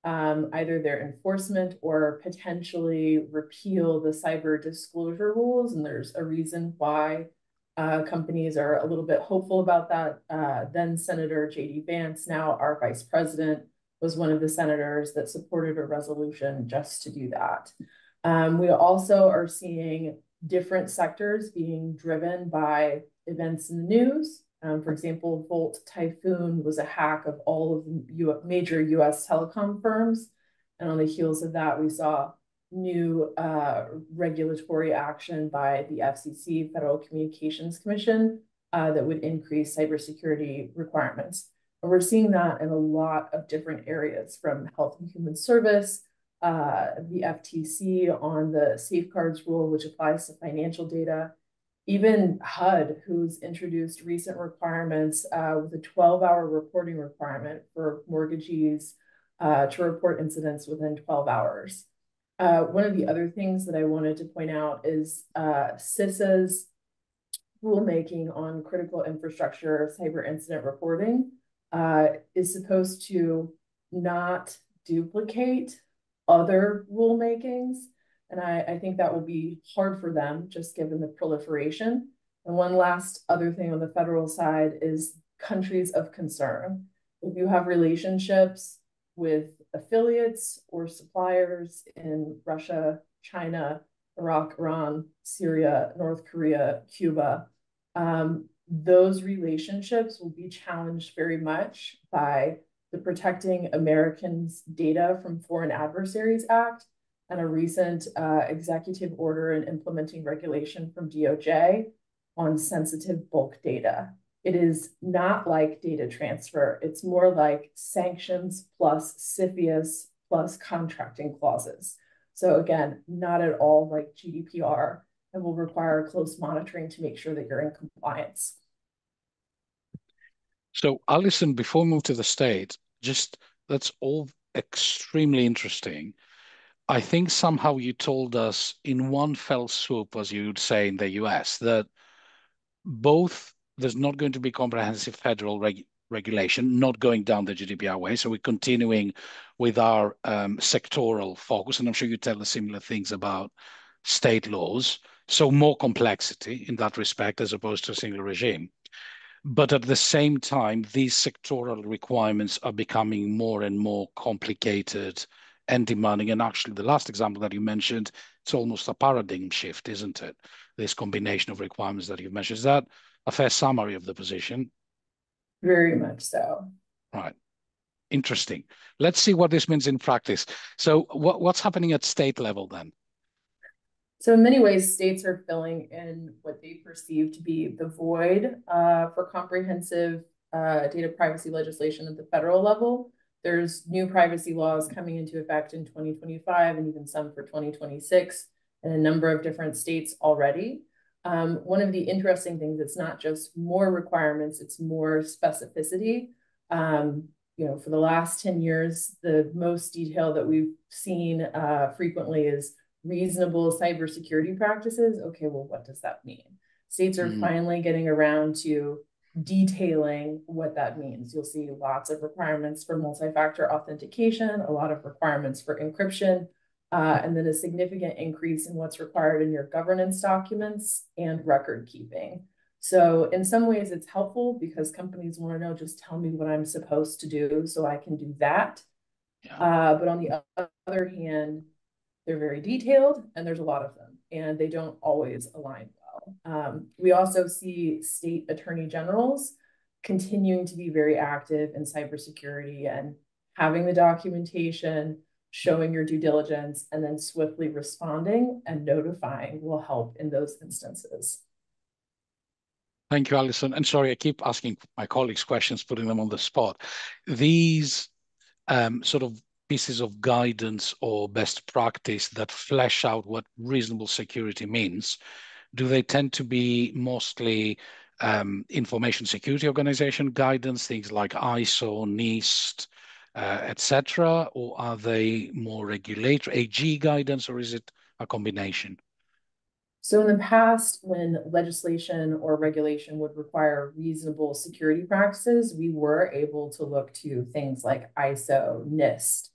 either their enforcement or potentially repeal the cyber disclosure rules? And there's a reason why companies are a little bit hopeful about that. Then Senator J.D. Vance, now our vice president, was one of the senators that supported a resolution just to do that. We also are seeing different sectors being driven by events in the news. For example, Volt Typhoon was a hack of all of the major US telecom firms. And on the heels of that, we saw new regulatory action by the FCC, Federal Communications Commission, that would increase cybersecurity requirements. And we're seeing that in a lot of different areas, from Health and Human Service, the FTC on the safeguards rule, which applies to financial data, even HUD, who's introduced recent requirements with a 12-hour reporting requirement for mortgagees to report incidents within 12 hours. One of the other things that I wanted to point out is CISA's rulemaking on critical infrastructure cyber incident reporting is supposed to not duplicate other rulemakings. And I think that will be hard for them, just given the proliferation. And one last other thing on the federal side is countries of concern. If you have relationships with affiliates or suppliers in Russia, China, Iraq, Iran, Syria, North Korea, Cuba, those relationships will be challenged very much by the Protecting Americans' Data from Foreign Adversaries Act and a recent executive order and implementing regulation from DOJ on sensitive bulk data. It is not like data transfer. It's more like sanctions plus CFIUS plus contracting clauses. So again, not at all like GDPR, and will require close monitoring to make sure that you're in compliance. So Alison, before we move to the States, that's all extremely interesting. I think somehow you told us in one fell swoop, as you would say in the US, that both there's not going to be comprehensive federal regulation, not going down the GDPR way. So we're continuing with our sectoral focus. And I'm sure you tell us similar things about state laws. So more complexity in that respect, as opposed to a single regime. But at the same time, these sectoral requirements are becoming more and more complicated and demanding. And actually, the last example that you mentioned, it's almost a paradigm shift, isn't it? This combination of requirements that you've mentioned. Is that a fair summary of the position? Very much so. Right. Interesting. Let's see what this means in practice. So what's happening at state level then? So in many ways, states are filling in what they perceive to be the void for comprehensive data privacy legislation at the federal level. There's new privacy laws coming into effect in 2025 and even some for 2026 in a number of different states already. One of the interesting things, it's not just more requirements, it's more specificity. For the last 10 years, the most detail that we've seen frequently is reasonable cybersecurity practices. Okay, well, what does that mean? States are finally getting around to detailing what that means. You'll see lots of requirements for multi-factor authentication, a lot of requirements for encryption, and then a significant increase in what's required in your governance documents and record keeping. So in some ways, it's helpful because companies want to know, just tell me what I'm supposed to do so I can do that. Yeah. But on the other hand, they're very detailed and there's a lot of them and they don't always align well. We also see state attorney generals continuing to be very active in cybersecurity and having the documentation, showing your due diligence, and then swiftly responding and notifying will help in those instances. Thank you, Alison. And sorry, I keep asking my colleagues questions, putting them on the spot. These sort of pieces of guidance or best practice that flesh out what reasonable security means, do they tend to be mostly information security organization guidance, things like ISO, NIST, etc., or are they more regulatory AG guidance, or is it a combination? So in the past, when legislation or regulation would require reasonable security practices, we were able to look to things like ISO, NIST,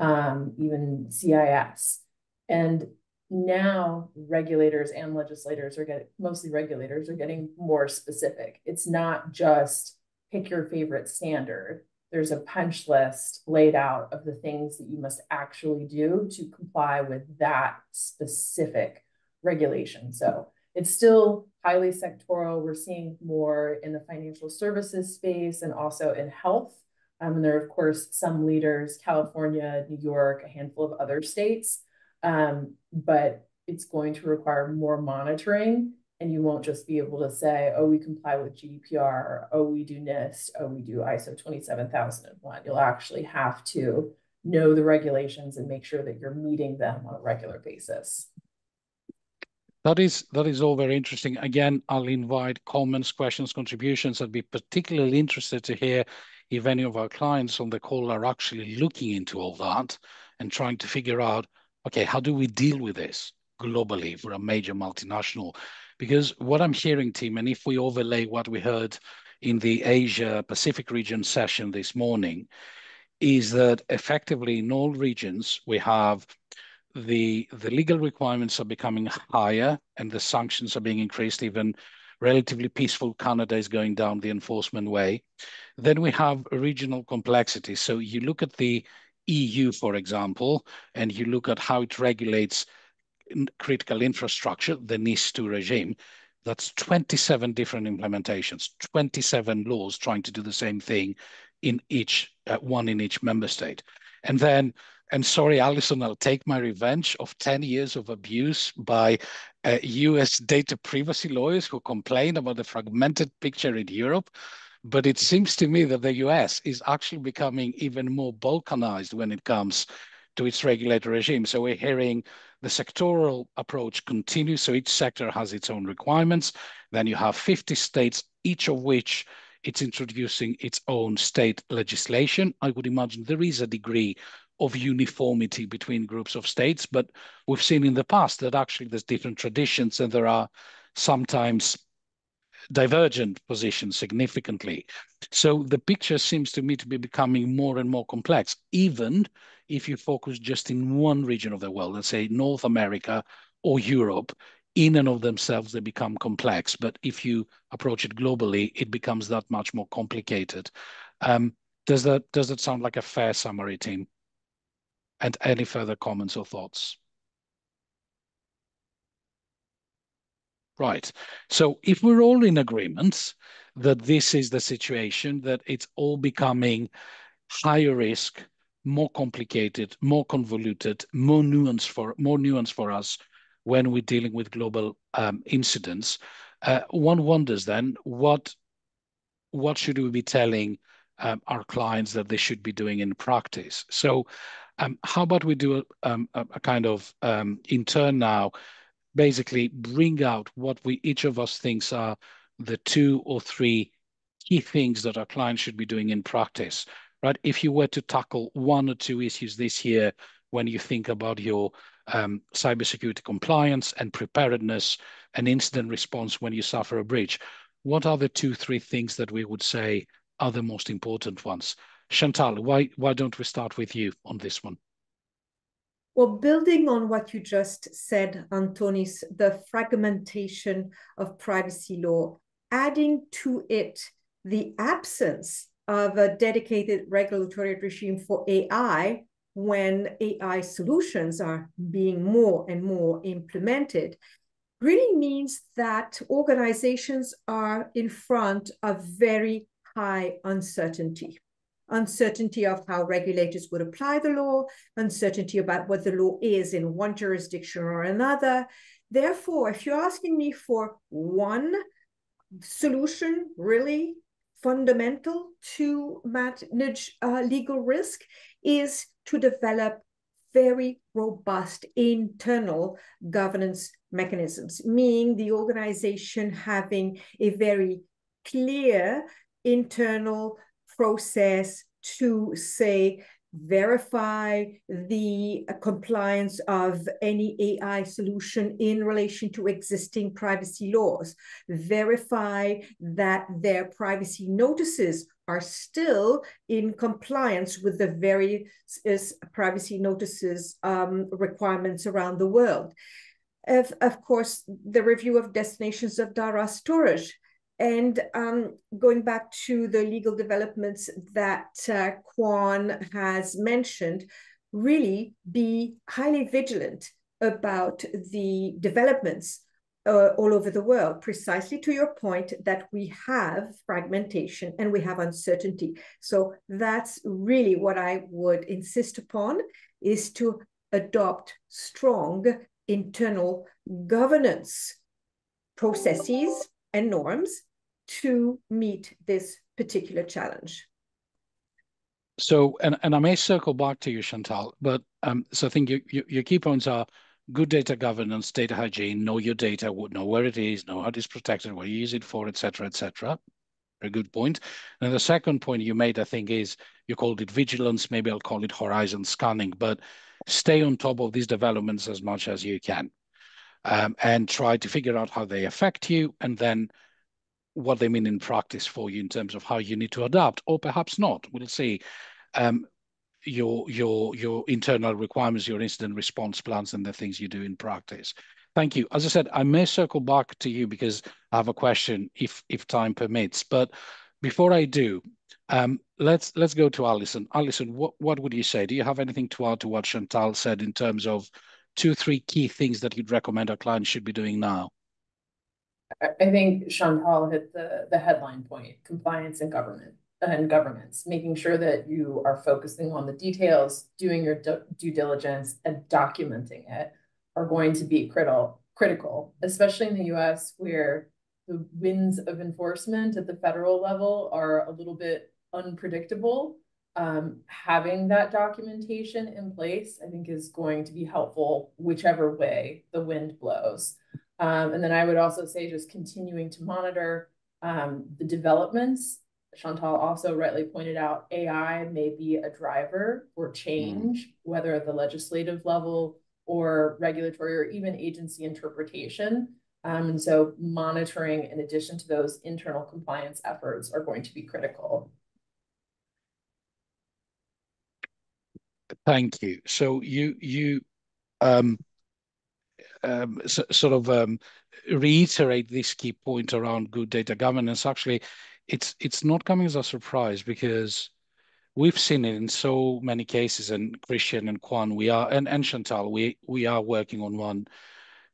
even CIS. And now regulators and legislators mostly regulators are getting more specific. It's not just pick your favorite standard. There's a punch list laid out of the things that you must actually do to comply with that specific regulation. So it's still highly sectoral. We're seeing more in the financial services space and also in health. And there are, of course, some leaders, California, New York, a handful of other states. But it's going to require more monitoring. And you won't just be able to say, oh, we comply with GDPR, or, oh, we do NIST, oh, we do ISO 27001. You'll actually have to know the regulations and make sure that you're meeting them on a regular basis. That is all very interesting. Again, I'll invite comments, questions, contributions. I'd be particularly interested to hear if any of our clients on the call are actually looking into all that and trying to figure out, okay, how do we deal with this globally for a major multinational? Because what I'm hearing, Tim, and if we overlay what we heard in the Asia Pacific region session this morning, is that effectively in all regions, we have the legal requirements are becoming higher and the sanctions are being increased. Even relatively peaceful Canada is going down the enforcement way. Then we have regional complexity. So you look at the EU, for example, and you look at how it regulates critical infrastructure, the NIS2 regime. That's 27 different implementations, 27 laws trying to do the same thing in each one in each member state. And then, and sorry, Alison, I'll take my revenge of 10 years of abuse by US data privacy lawyers who complain about the fragmented picture in Europe. But it seems to me that the US is actually becoming even more balkanized when it comes to its regulatory regime. So we're hearing the sectoral approach continues. So each sector has its own requirements. Then you have 50 states, each of which it's introducing its own state legislation. I would imagine there is a degree of uniformity between groups of states, but we've seen in the past that actually there's different traditions and there are sometimes divergent positions significantly. So the picture seems to me to be becoming more and more complex, even if you focus just in one region of the world, let's say North America or Europe. In and of themselves, they become complex. But if you approach it globally, it becomes that much more complicated. Does that sound like a fair summary, team? And any further comments or thoughts? Right. So if we're all in agreement that this is the situation, that it's all becoming higher risk, more complicated, more convoluted, more nuance for us when we're dealing with global incidents, one wonders then what should we be telling our clients that they should be doing in practice? So how about we do a kind of in turn now, basically bring out what each of us thinks are the 2 or 3 key things that our clients should be doing in practice, right? If you were to tackle 1 or 2 issues this year when you think about your cybersecurity compliance and preparedness and incident response when you suffer a breach, what are the 2, 3 things that we would say are the most important ones? Chantal, why don't we start with you on this one? Well, building on what you just said, Antonis, the fragmentation of privacy law, adding to it the absence of a dedicated regulatory regime for AI when AI solutions are being more and more implemented, really means that organizations are in front of very high uncertainty. Uncertainty of how regulators would apply the law, uncertainty about what the law is in one jurisdiction or another. Therefore, if you're asking me for one solution really fundamental to manage legal risk is to develop very robust internal governance mechanisms, meaning the organization having a very clear internal process to, say, verify the compliance of any AI solution in relation to existing privacy laws, verify that their privacy notices are still in compliance with the various privacy notices requirements around the world. Of course, the review of destinations of data storage. And going back to the legal developments that Kwan has mentioned, really be highly vigilant about the developments all over the world, precisely to your point that we have fragmentation and we have uncertainty. So that's really what I would insist upon, is to adopt strong internal governance processes and norms to meet this particular challenge. So, and I may circle back to you, Chantal, but so I think your key points are good data governance, data hygiene, know your data, know where it is, know how it is protected, what you use it for, etc., etc. Very good point. And the second point you made, I think, is you called it vigilance. Maybe I'll call it horizon scanning, but stay on top of these developments as much as you can, and try to figure out how they affect you, and then what they mean in practice for you in terms of how you need to adapt, or perhaps not. We'll see your internal requirements, your incident response plans, and the things you do in practice. Thank you. As I said, I may circle back to you because I have a question if time permits. But before I do, let's go to Alison. Alison, what would you say? Do you have anything to add to what Chantal said in terms of 2-3 key things that you'd recommend our clients should be doing now? I think Chantal hit the headline point: compliance and governance, making sure that you are focusing on the details, doing your due diligence, and documenting it are going to be critical, especially in the US, where the winds of enforcement at the federal level are a little bit unpredictable. Having that documentation in place, I think, is going to be helpful whichever way the wind blows. And then I would also say just continuing to monitor the developments. Chantal also rightly pointed out AI may be a driver for change, whether at the legislative level or regulatory or even agency interpretation. And so monitoring, in addition to those internal compliance efforts, are going to be critical. Thank you. So you reiterate this key point around good data governance. Actually, it's not coming as a surprise because we've seen it in so many cases. And Christian and Kwan, and Chantal, we are working on one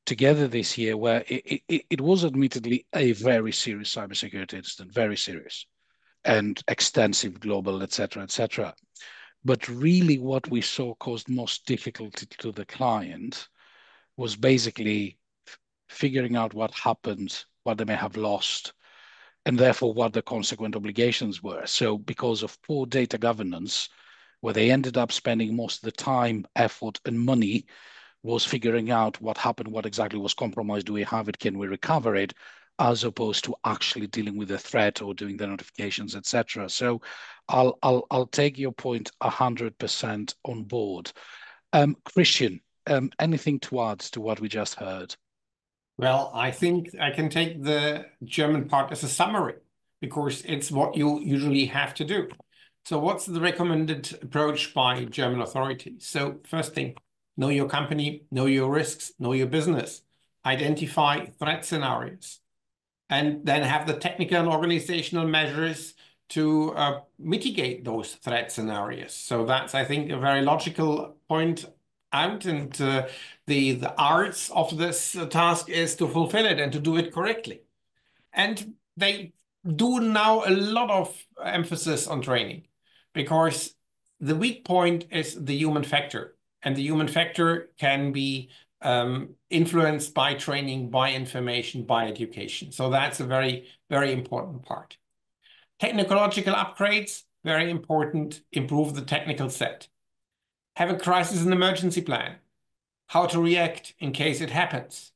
together this year where it was admittedly a very serious cybersecurity incident, very serious and extensive, global, etc. But really, what we saw caused most difficulty to the client was basically figuring out what happened, what they may have lost, and therefore what the consequent obligations were. So because of poor data governance, where they ended up spending most of the time, effort, and money was figuring out what happened, what exactly was compromised, do we have it, can we recover it, as opposed to actually dealing with the threat or doing the notifications, etc. So I'll take your point 100% on board. Christian, anything to add to what we just heard? Well, I think I can take the German part as a summary because it's what you usually have to do. So what's the recommended approach by German authorities? So first thing, know your company, know your risks, know your business, identify threat scenarios, and then have the technical and organizational measures to mitigate those threat scenarios. So that's, I think, a very logical point out, and the arts of this task is to fulfill it and to do it correctly. And they do now a lot of emphasis on training because the weak point is the human factor, and the human factor can be influenced by training, by information, by education. So that's a very, very important part. Technological upgrades, very important, improve the technical set. Have a crisis and emergency plan, how to react in case it happens.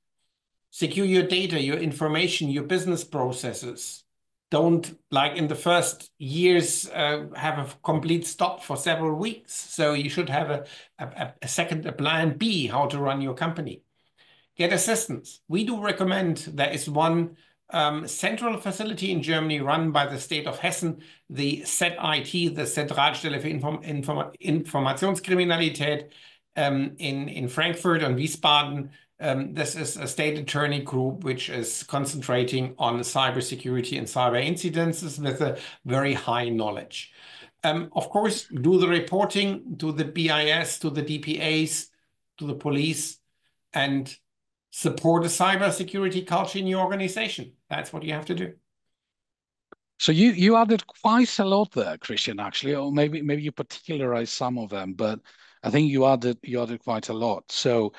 Secure your data, your information, your business processes. Don't, like in the first years, have a complete stop for several weeks. So you should have a plan B, how to run your company. Get assistance. We do recommend, there is one central facility in Germany run by the state of Hessen, the ZIT, the Zentralstelle für Informationskriminalität in Frankfurt and Wiesbaden. This is a state attorney group which is concentrating on cybersecurity and cyber incidences with a very high knowledge. Of course, do the reporting to the BIS, to the DPAs, to the police, and support a cybersecurity culture in your organization. That's what you have to do. So you added quite a lot there, Christian, actually, or maybe you particularized some of them, but I think you added quite a lot. So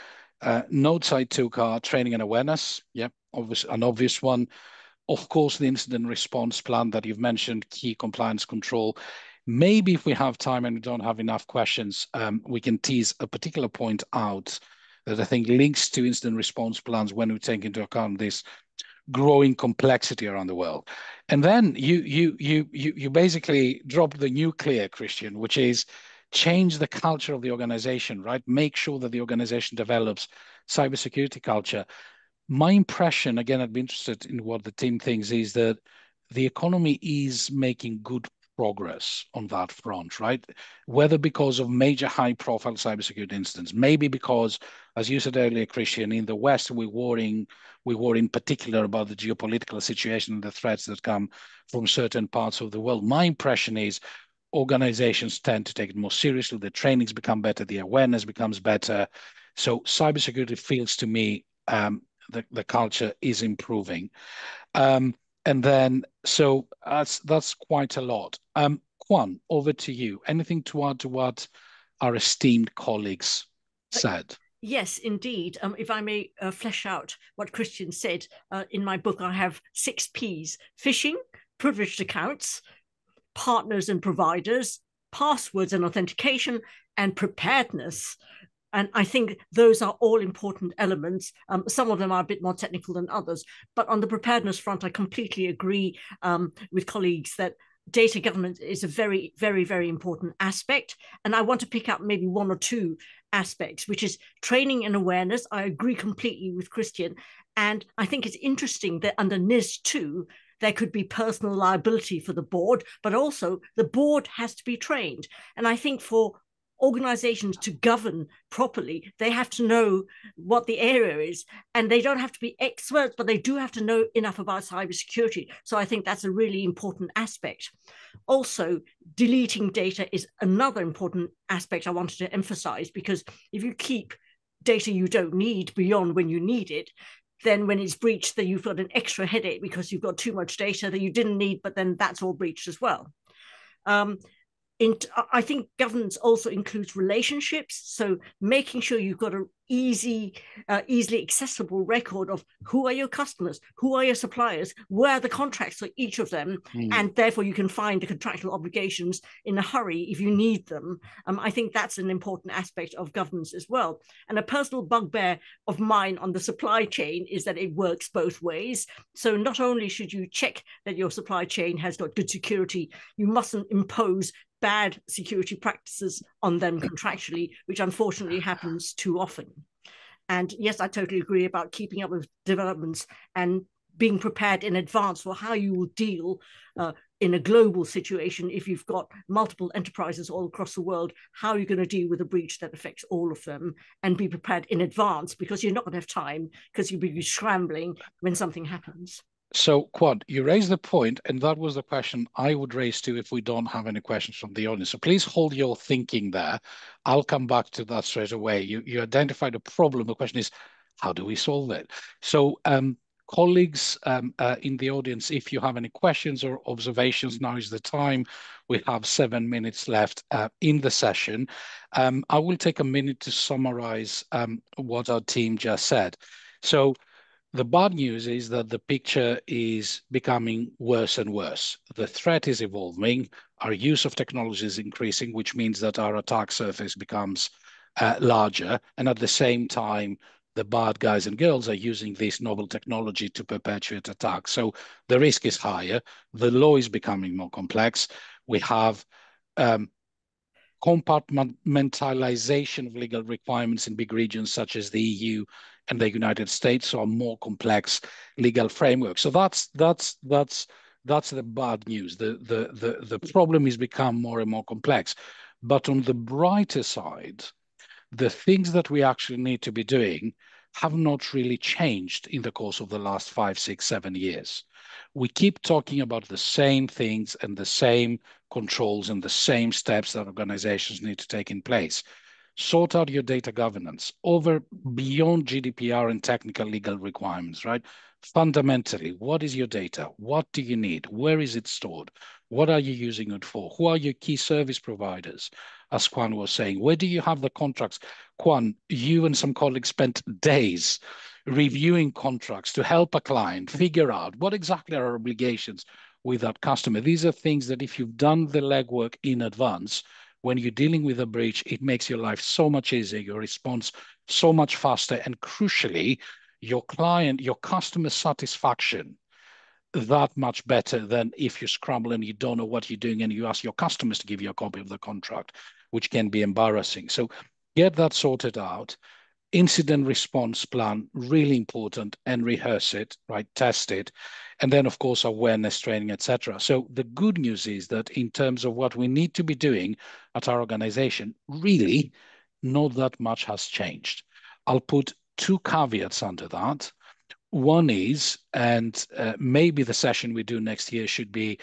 notes I took are training and awareness. Yep, an obvious one. Of course, the incident response plan that you've mentioned, key compliance control. Maybe if we have time and we don't have enough questions, we can tease a particular point out that I think links to incident response plans when we take into account this growing complexity around the world. And then you basically drop the nuclear, Christian, which is change the culture of the organization, right? Make sure that the organization develops cybersecurity culture. My impression, again, I'd be interested in what the team thinks, is that the economy is making good progress on that front, right? Whether because of major high-profile cybersecurity incidents, maybe because, as you said earlier, Christian, in the West, we worry in particular about the geopolitical situation and the threats that come from certain parts of the world. My impression is organizations tend to take it more seriously. The trainings become better, the awareness becomes better. So cybersecurity feels to me the culture is improving. And then, so that's quite a lot. Kwan, over to you. Anything to add to what our esteemed colleagues said? Yes, indeed. If I may flesh out what Christian said, in my book, I have 6 Ps: phishing, privileged accounts, partners and providers, passwords and authentication, and preparedness. And I think those are all important elements. Some of them are a bit more technical than others. But on the preparedness front, I completely agree with colleagues that data governance is a very, very, very important aspect. And I want to pick up maybe 1 or 2 aspects, which is training and awareness. I agree completely with Christian. And I think it's interesting that under NIS 2, there could be personal liability for the board, but also the board has to be trained. And I think for organizations to govern properly, they have to know what the area is, and they don't have to be experts, but they do have to know enough about cybersecurity. So I think that's a really important aspect. Also, deleting data is another important aspect I wanted to emphasize, because if you keep data you don't need beyond when you need it, then when it's breached, then you've got an extra headache because you've got too much data that you didn't need, but then that's all breached as well. I think governance also includes relationships. So making sure you've got an easily accessible record of who are your customers, who are your suppliers, where are the contracts for each of them, and therefore you can find the contractual obligations in a hurry if you need them. I think that's an important aspect of governance as well. And a personal bugbear of mine on the supply chain is that it works both ways. So not only should you check that your supply chain has got good security, you mustn't impose bad security practices on them contractually, which unfortunately happens too often. And yes, I totally agree about keeping up with developments and being prepared in advance for how you will deal in a global situation. If you've got multiple enterprises all across the world, how are you going to deal with a breach that affects all of them, and be prepared in advance, because you're not going to have time, because you'll be scrambling when something happens. So, Quad, you raised the point, and that was the question I would raise too if we don't have any questions from the audience. So please hold your thinking there. I'll come back to that straight away. You identified a problem. The question is, how do we solve it? So, colleagues in the audience, if you have any questions or observations, now is the time. We have 7 minutes left in the session. I will take a minute to summarize what our team just said. So the bad news is that the picture is becoming worse and worse. The threat is evolving. Our use of technology is increasing, which means that our attack surface becomes larger. And at the same time, the bad guys and girls are using this novel technology to perpetuate attacks. So the risk is higher. The law is becoming more complex. We have compartmentalization of legal requirements in big regions such as the EU and the United States, so a more complex legal framework. So that's the bad news. The problem has become more and more complex. But on the brighter side, the things that we actually need to be doing have not really changed in the course of the last 5, 6, 7 years. We keep talking about the same things and the same controls and the same steps that organizations need to take in place. Sort out your data governance over beyond GDPR and technical legal requirements, right? Fundamentally, what is your data? What do you need? Where is it stored? What are you using it for? Who are your key service providers? As Kwan was saying, where do you have the contracts? Kwan, you and some colleagues spent days reviewing contracts to help a client figure out what exactly are our obligations with that customer. These are things that if you've done the legwork in advance, when you're dealing with a breach, it makes your life so much easier, your response so much faster, and crucially, your customer satisfaction that much better than if you scramble and you don't know what you're doing and you ask your customers to give you a copy of the contract, which can be embarrassing. So get that sorted out. Incident response plan, really important, and rehearse it, right? Test it. And then, of course, awareness training, etc. So the good news is that in terms of what we need to be doing at our organization, really not that much has changed. I'll put 2 caveats under that. One is, and maybe the session we do next year should be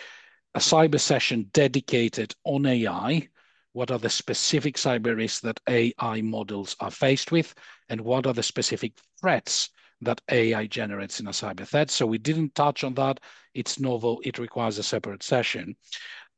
a cyber session dedicated on AI. What are the specific cyber risks that AI models are faced with? And what are the specific threats that AI generates in a cyber threat? So we didn't touch on that. It's novel. It requires a separate session.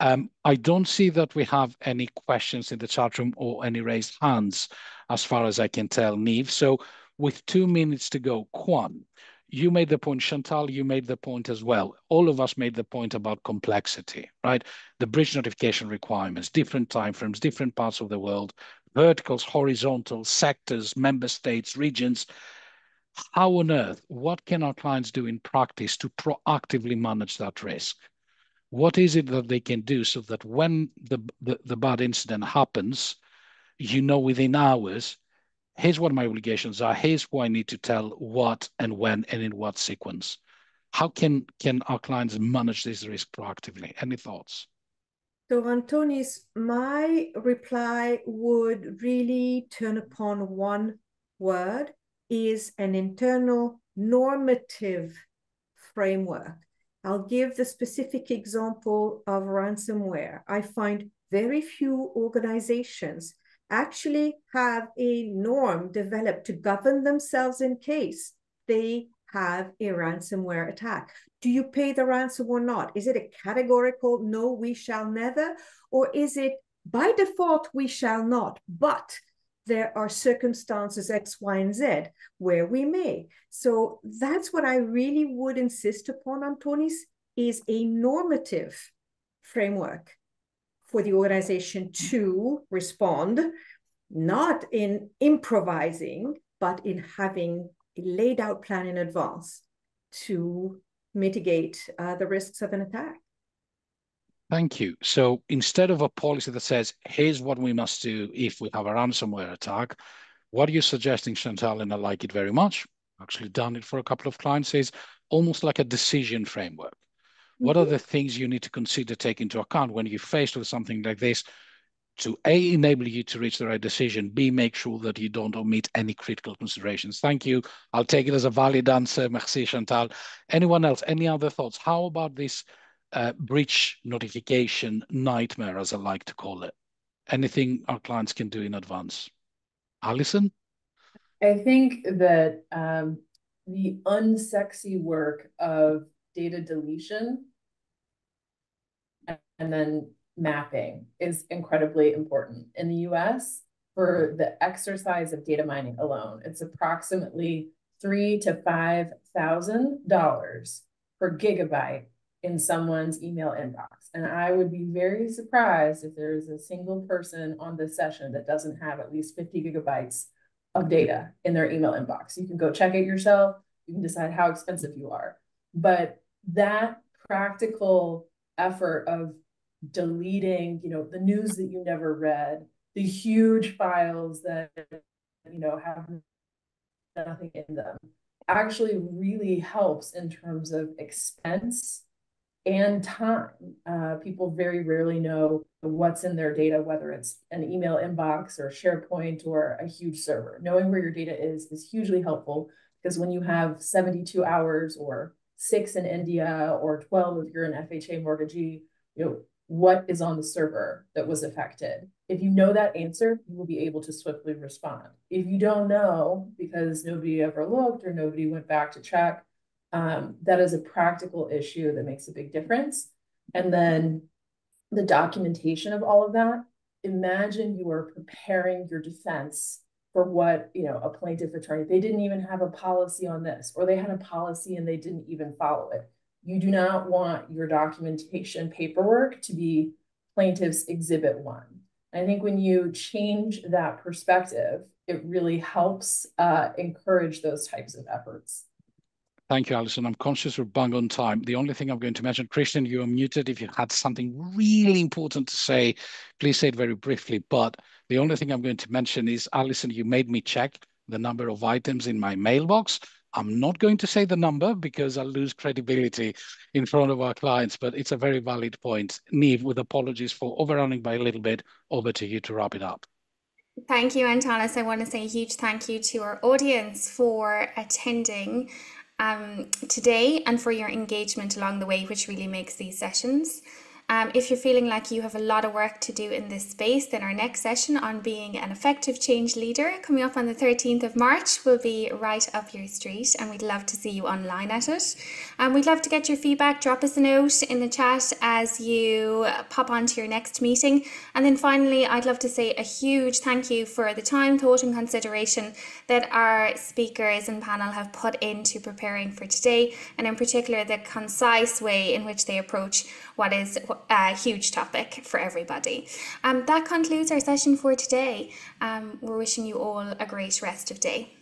I don't see that we have any questions in the chat room or any raised hands, as far as I can tell, Neve. So with 2 minutes to go, Kwan, you made the point, Chantal, you made the point as well. All of us made the point about complexity, right? The breach notification requirements, different timeframes, different parts of the world, verticals, horizontals, sectors, member states, regions. How on earth, what can our clients do in practice to proactively manage that risk? What is it that they can do so that when the bad incident happens, you know within hours, here's what my obligations are, here's who I need to tell what and when and in what sequence. How can our clients manage this risk proactively? Any thoughts? So, Antonis, my reply would really turn upon one word, is an internal normative framework. I'll give the specific example of ransomware. I find very few organizations actually have a norm developed to govern themselves in case they have a ransomware attack. Do you pay the ransom or not? Is it a categorical, no, we shall never? Or is it by default, we shall not, but there are circumstances X, Y, and Z where we may. So that's what I really would insist upon, Antonis, is a normative framework for the organization to respond, not in improvising, but in having a laid out plan in advance to mitigate the risks of an attack. Thank you. So instead of a policy that says, here's what we must do if we have a ransomware attack, what are you suggesting, Chantal? And I like it very much. Actually done it for a couple of clients, is almost like a decision framework. What are the things you need to consider, take into account when you're faced with something like this to A, enable you to reach the right decision, B, make sure that you don't omit any critical considerations? Thank you. I'll take it as a valid answer. Merci, Chantal. Anyone else? Any other thoughts? How about this breach notification nightmare, as I like to call it? Anything our clients can do in advance? Alison? I think that the unsexy work of data deletion and then mapping is incredibly important. In the US, for the exercise of data mining alone, it's approximately $3,000 to $5,000 per gigabyte in someone's email inbox. And I would be very surprised if there is a single person on this session that doesn't have at least 50 gigabytes of data in their email inbox. You can go check it yourself. You can decide how expensive you are. But that practical effort of deleting, the news that you never read, the huge files that, have nothing in them, actually really helps in terms of expense and time. People very rarely know what's in their data, whether it's an email inbox or SharePoint or a huge server. Knowing where your data is hugely helpful, because when you have 72 hours or 6 in India or 12 if you're an FHA mortgagee, what is on the server that was affected? If you know that answer, you will be able to swiftly respond. If you don't know, because nobody ever looked or nobody went back to check, that is a practical issue that makes a big difference. And then the documentation of all of that, imagine you are preparing your defense for what, a plaintiff attorney, they didn't even have a policy on this, or they had a policy and they didn't even follow it. You do not want your documentation paperwork to be plaintiff's exhibit 1. I think when you change that perspective, it really helps encourage those types of efforts. Thank you, Alison. I'm conscious we're bang on time. The only thing I'm going to mention, Christian, you are muted. If you had something really important to say, please say it very briefly. But the only thing I'm going to mention is, Alison, you made me check the number of items in my mailbox. I'm not going to say the number because I'll lose credibility in front of our clients, but it's a very valid point. Niamh, with apologies for overrunning by a little bit, over to you to wrap it up. Thank you, Antanas. I want to say a huge thank you to our audience for attending today and for your engagement along the way, which really makes these sessions. If you're feeling like you have a lot of work to do in this space, then our next session on being an effective change leader coming up on the 13th of March will be right up your street, and we'd love to see you online at it. We'd love to get your feedback. Drop us a note in the chat as you pop onto your next meeting. And then finally, I'd love to say a huge thank you for the time, thought and consideration that our speakers and panel have put into preparing for today, and in particular the concise way in which they approach what is a huge topic for everybody. That concludes our session for today. We're wishing you all a great rest of day.